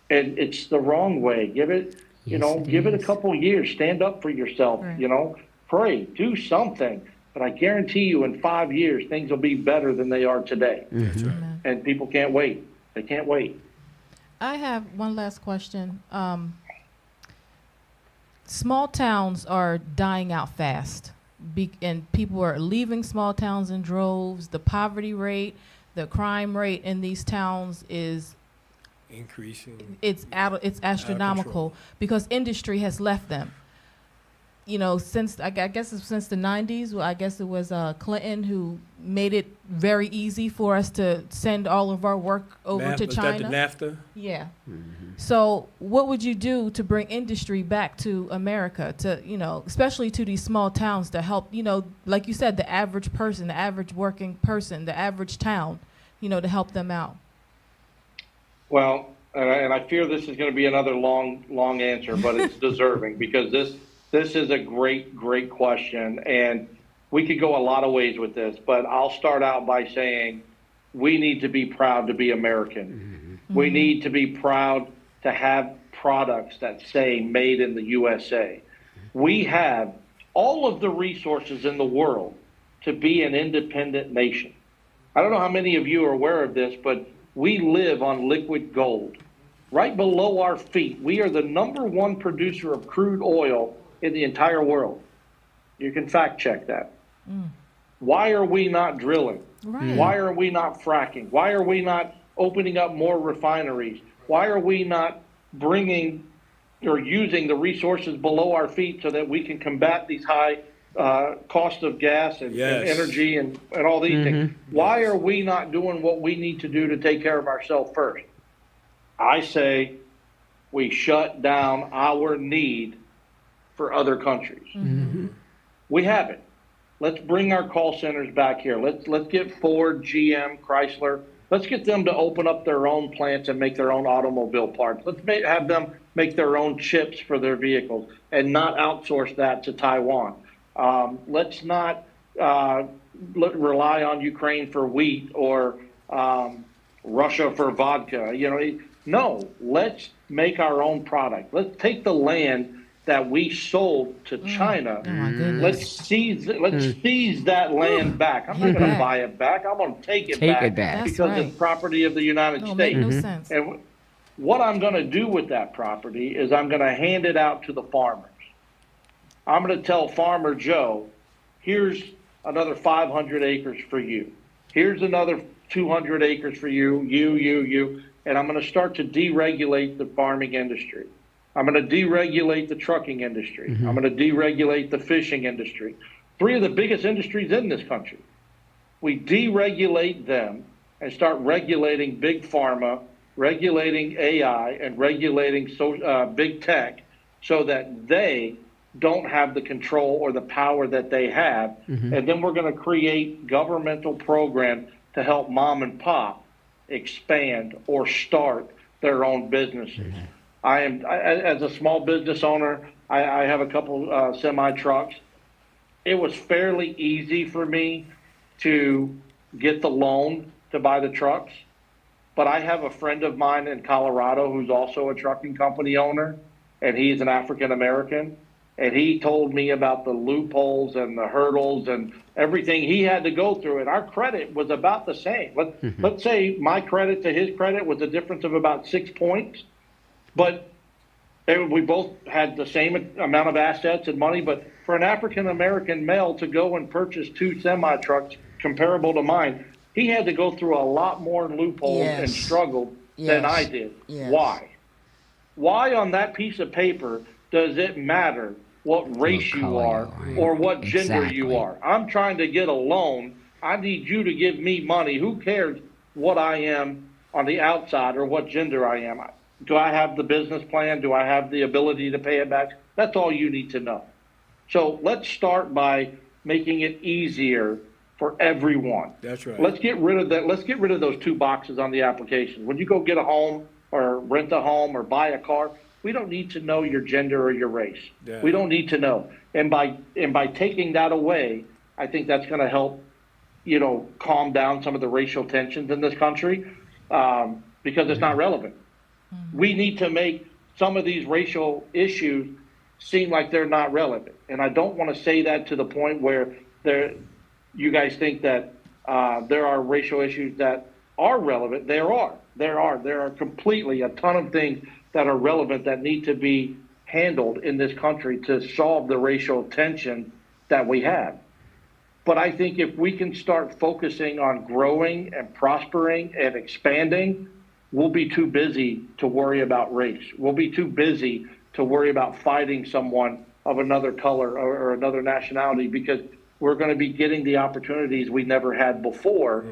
it's the wrong way. Give it, give it a couple years. Stand up for yourself,
Right.
Pray, do something. But I guarantee you in 5 years, things will be better than they are today.
Amen.
And people can't wait. They can't wait.
I have one last question. Small towns are dying out fast, and people are leaving small towns in droves. The poverty rate, the crime rate in these towns is
Increasing.
it's astronomical because industry has left them. you know, since I guess it's since the 90s, well, I guess it was Clinton who made it very easy for us to send all of our work over to
Was
China.
that the NAFTA?
Yeah. So what would you do to bring industry back to America, to, you know, especially to these small towns, to help, you know, like you said, the average person, the average working person, the average town, you know, to help them out?
Well, and I fear this is going to be another long answer, but it's deserving because this is a great question, and we could go a lot of ways with this. But I'll start out by saying we need to be proud to be American. We need to be proud to have products that say "Made in the USA." We have all of the resources in the world to be an independent nation. I don't know how many of you are aware of this, but we live on liquid gold. Right below our feet, we are the #1 producer of crude oil in the entire world. You can fact check that. Why are we not drilling?
Right.
Why are we not fracking? Why are we not opening up more refineries? Why are we not bringing or using the resources below our feet so that we can combat these high cost of gas and energy and all these things? Why are we not doing what we need to do to take care of ourselves first? I say we shut down our need for other countries. We haven't. Let's bring our call centers back here. Let's get Ford, GM, Chrysler. Let's get them to open up their own plants and make their own automobile parts. Let's have them make their own chips for their vehicles and not outsource that to Taiwan. Let's not rely on Ukraine for wheat or Russia for vodka. You know, no. Let's make our own product. Let's take the land that we sold to China.
Oh my goodness.
Let's seize that land back. I'm not going to buy it back. I'm going to take it back
That's
because
right.
it's property of the United
No,
States.
make no sense.
And what I'm going to do with that property is I'm going to hand it out to the farmers. I'm going to tell Farmer Joe, here's another 500 acres for you. Here's another 200 acres for you, you. And I'm going to start to deregulate the farming industry. I'm going to deregulate the trucking industry. I'm going to deregulate the fishing industry. 3 of the biggest industries in this country. We deregulate them and start regulating big pharma, regulating AI, and regulating big tech so that they don't have the control or the power that they have. And then we're going to create governmental programs to help mom and pop expand or start their own businesses. As a small business owner, I have a couple semi trucks. It was fairly easy for me to get the loan to buy the trucks, but I have a friend of mine in Colorado who's also a trucking company owner, and he's an African American, and he told me about the loopholes and the hurdles and everything he had to go through, and our credit was about the same. Let's say my credit to his credit was a difference of about 6 points. But we both had the same amount of assets and money. But for an African-American male to go and purchase 2 semi-trucks comparable to mine, he had to go through a lot more loopholes and struggle than I did.
Yes.
Why? Why on that piece of paper does it matter what race you are or what gender you are? I'm trying to get a loan. I need you to give me money. Who cares what I am on the outside or what gender I am? Do I have the business plan? Do I have the ability to pay it back? That's all you need to know. So let's start by making it easier for everyone.
That's right.
Let's get rid of that. Let's get rid of those 2 boxes on the application. When you go get a home or rent a home or buy a car, we don't need to know your gender or your race.
Yeah.
We don't need to know. And by taking that away, I think that's going to help, calm down some of the racial tensions in this country because it's not relevant. We need to make some of these racial issues seem like they're not relevant. And I don't want to say that to the point where you guys think that there are racial issues that are relevant. There are completely a ton of things that are relevant that need to be handled in this country to solve the racial tension that we have. But I think if we can start focusing on growing and prospering and expanding, we'll be too busy to worry about race. We'll be too busy to worry about fighting someone of another color or another nationality, because we're going to be getting the opportunities we never had before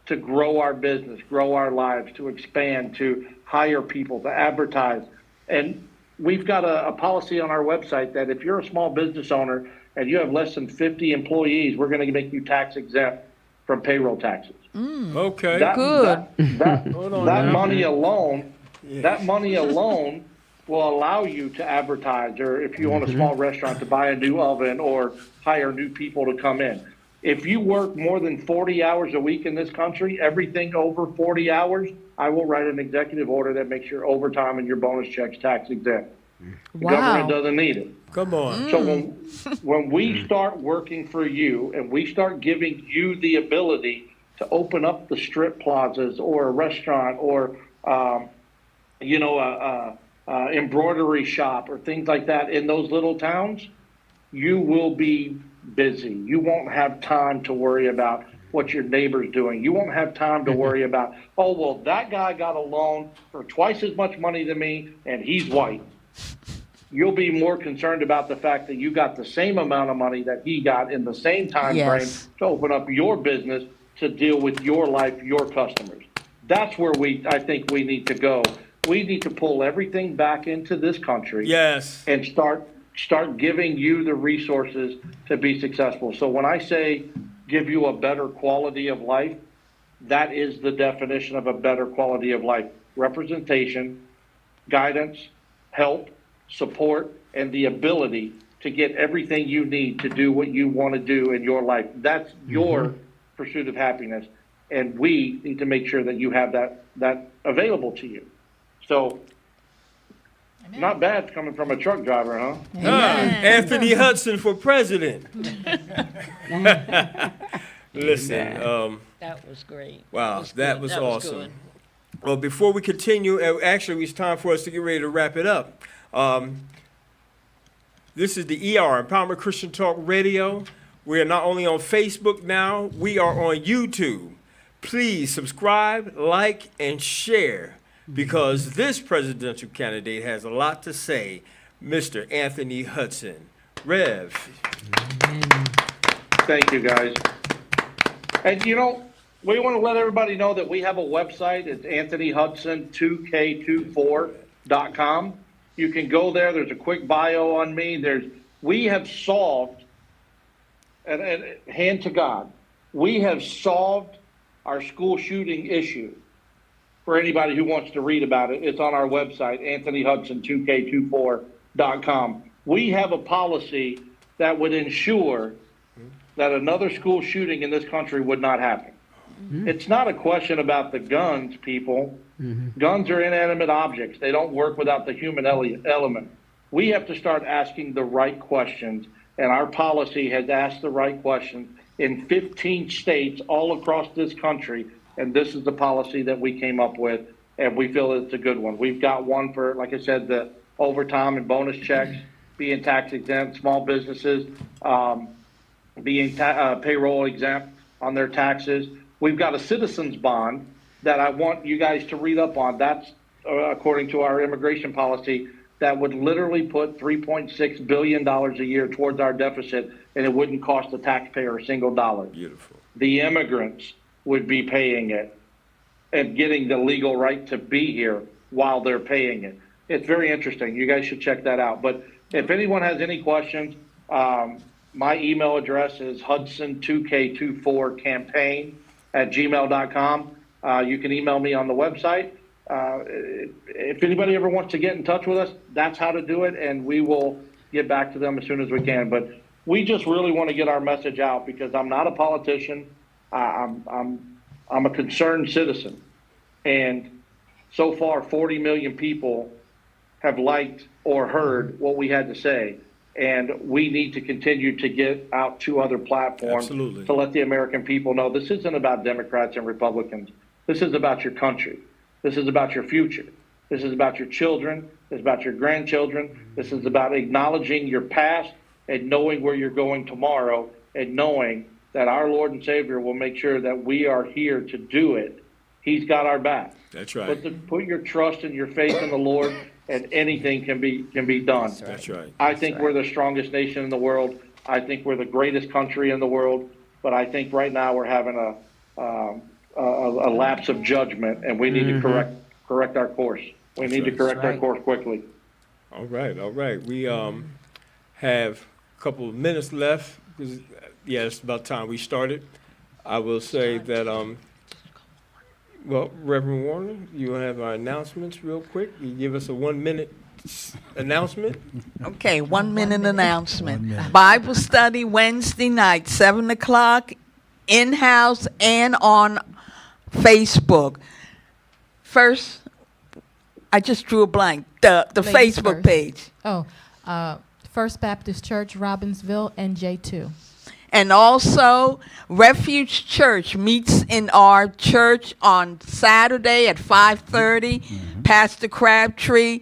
to grow our business, grow our lives, to expand, to hire people, to advertise. And we've got a policy on our website that if you're a small business owner and you have less than 50 employees, we're going to make you tax exempt from payroll taxes.
Okay.
Good.
That money alone, that money alone will allow you to advertise, or if you own a small restaurant, to buy a new oven or hire new people to come in. If you work more than 40 hours a week in this country, everything over 40 hours, I will write an executive order that makes your overtime and your bonus checks tax exempt. The government doesn't need it.
Come on.
So when we start working for you and we start giving you the ability to open up the strip plazas or a restaurant or, embroidery shop or things like that in those little towns, you will be busy. You won't have time to worry about what your neighbor's doing. You won't have time to worry about, oh, well, that guy got a loan for twice as much money than me and he's white. You'll be more concerned about the fact that you got the same amount of money that he got in the same time frame to open up your business to deal with your life, your customers. That's where I think we need to go. We need to pull everything back into this country.
Yes.
And start giving you the resources to be successful. So when I say give you a better quality of life, that is the definition of a better quality of life. Representation, guidance, help, support, and the ability to get everything you need to do what you want to do in your life. That's your pursuit of happiness. And we need to make sure that you have that available to you. So, not bad coming from a truck driver, huh?
Anthony Hudson for president. Listen,
That was great.
wow, that was awesome.
good.
Well, before we continue, actually, it's time for us to get ready to wrap it up. This is the ER, Empowerment Christian Talk Radio. We are not only on Facebook now, we are on YouTube. Please subscribe, like, and share, because this presidential candidate has a lot to say, Mr. Anthony Hudson. Rev.
Thank you, guys. And we want to let everybody know that we have a website. It's anthonyhudson2k24.com. You can go there. There's a quick bio on me. We have solved, and hand to God, we have solved our school shooting issue. For anybody who wants to read about it, it's on our website, anthonyhudson2k24.com. We have a policy that would ensure that another school shooting in this country would not happen. It's not a question about the guns, people. Guns are inanimate objects. They don't work without the human element. We have to start asking the right questions, and our policy has asked the right questions in 15 states all across this country, and this is the policy that we came up with, and we feel it's a good one. We've got one for, like I said, the overtime and bonus checks being tax exempt, small businesses being payroll exempt on their taxes. We've got a citizens bond that I want you guys to read up on. That's according to our immigration policy, that would literally put $3.6 billion a year towards our deficit, and it wouldn't cost the taxpayer a single dollar.
Beautiful.
The immigrants would be paying it and getting the legal right to be here while they're paying it. It's very interesting. You guys should check that out. But if anyone has any questions, my email address is hudson2k24campaign@gmail.com. You can email me on the website. If anybody ever wants to get in touch with us, that's how to do it, and we will get back to them as soon as we can. But we just really want to get our message out, because I'm not a politician. I'm a concerned citizen, and so far 40 million people have liked or heard what we had to say, and we need to continue to get out to other platforms.
Absolutely.
To let the American people know this isn't about Democrats and Republicans. This is about your country. This is about your future. This is about your children. This is about your grandchildren. This is about acknowledging your past and knowing where you're going tomorrow, and knowing that our Lord and Savior will make sure that we are here to do it. He's got our back.
That's right.
Put your trust and your faith in the Lord. and anything can be done.
That's right.
I think we're the strongest nation in the world. I think we're the greatest country in the world. But I think right now we're having a lapse of judgment, and we need to correct our course. We need to correct our course quickly.
All right, all right. We have a couple of minutes left. Yeah, it's about time we started. I will say that, well, Reverend Warner, you have our announcements real quick. You give us a 1 minute announcement.
Okay, 1 minute announcement. Bible study Wednesday night, 7 o'clock, in-house and on Facebook. First, I just drew a blank. The
Ladies
Facebook
first.
page.
Oh, First Baptist Church, Robbinsville, NJ2.
And also, Refuge Church meets in our church on Saturday at 5:30. Pastor Crabtree,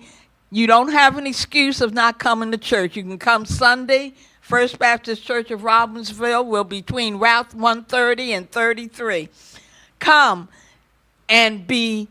you don't have an excuse of not coming to church. You can come Sunday. First Baptist Church of Robbinsville will be between Route 130 and 33. Come and be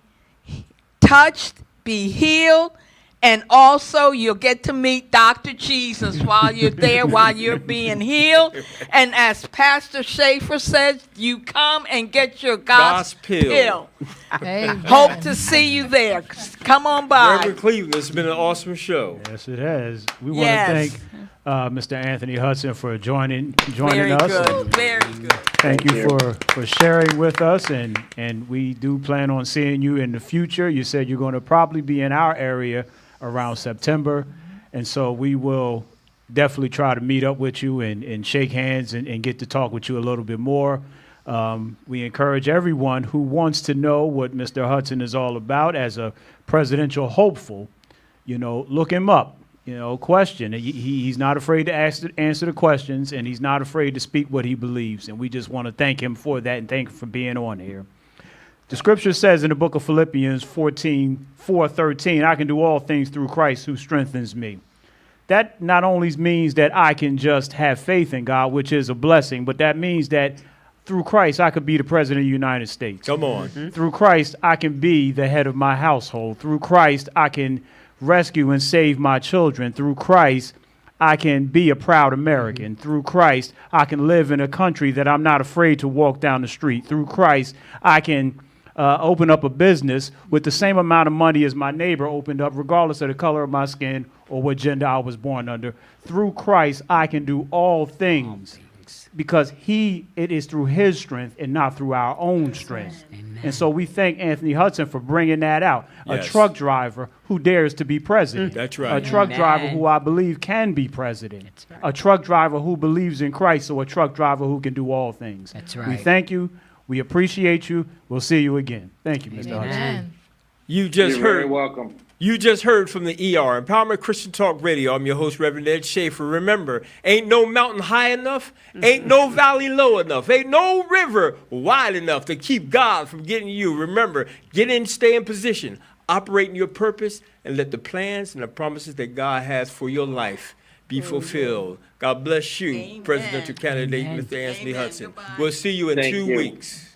touched, be healed, and also you'll get to meet Dr. Jesus while you're there, while you're being healed. And as Pastor Schaefer says, you come and get your gospel.
Amen.
Hope to see you there. Come on by.
Reverend Cleveland, it's been an awesome show.
Yes, it has. We want
Yes.
to thank Mr. Anthony Hudson for joining
Very
us.
good. Very good.
Thank you for sharing with us, and we do plan on seeing you in the future. You said you're going to probably be in our area around September, and so we will definitely try to meet up with you and shake hands and get to talk with you a little bit more. We encourage everyone who wants to know what Mr. Hudson is all about as a presidential hopeful, look him up. Question. He's not afraid to answer the questions, and he's not afraid to speak what he believes. And we just want to thank him for that and thank him for being on here. The scripture says in the book of Philippians 4:13, I can do all things through Christ who strengthens me. That not only means that I can just have faith in God, which is a blessing, but that means that through Christ, I could be the president of the United States.
Come on.
Through Christ, I can be the head of my household. Through Christ, I can rescue and save my children. Through Christ, I can be a proud American. Through Christ, I can live in a country that I'm not afraid to walk down the street. Through Christ, I can open up a business with the same amount of money as my neighbor opened up, regardless of the color of my skin or what gender I was born under. Through Christ, I can do all things because it is through his strength and not through our own strength. And so we thank Anthony Hudson for bringing that out.
Yes.
A truck driver who dares to be president.
That's right.
A truck
Amen.
driver who I believe can be president.
That's right.
A truck driver who believes in Christ, or a truck driver who can do all things.
That's
We
right.
thank you. We appreciate you. We'll see you again. Thank you, Mr. Hudson.
Amen.
You just
You're very
heard.
welcome.
You just heard from the ER, Empowerment Christian Talk Radio. I'm your host, Reverend Ed Schaefer. Remember, ain't no mountain high enough, ain't no valley low enough, ain't no river wide enough to keep God from getting you. Remember, get in, stay in position, operate in your purpose, and let the plans and the promises that God has for your life be fulfilled. God bless you,
Amen.
Presidential candidate
Amen.
Mr. Anthony
Amen.
Hudson.
Goodbye.
We'll see you in
Thank
2
you.
weeks.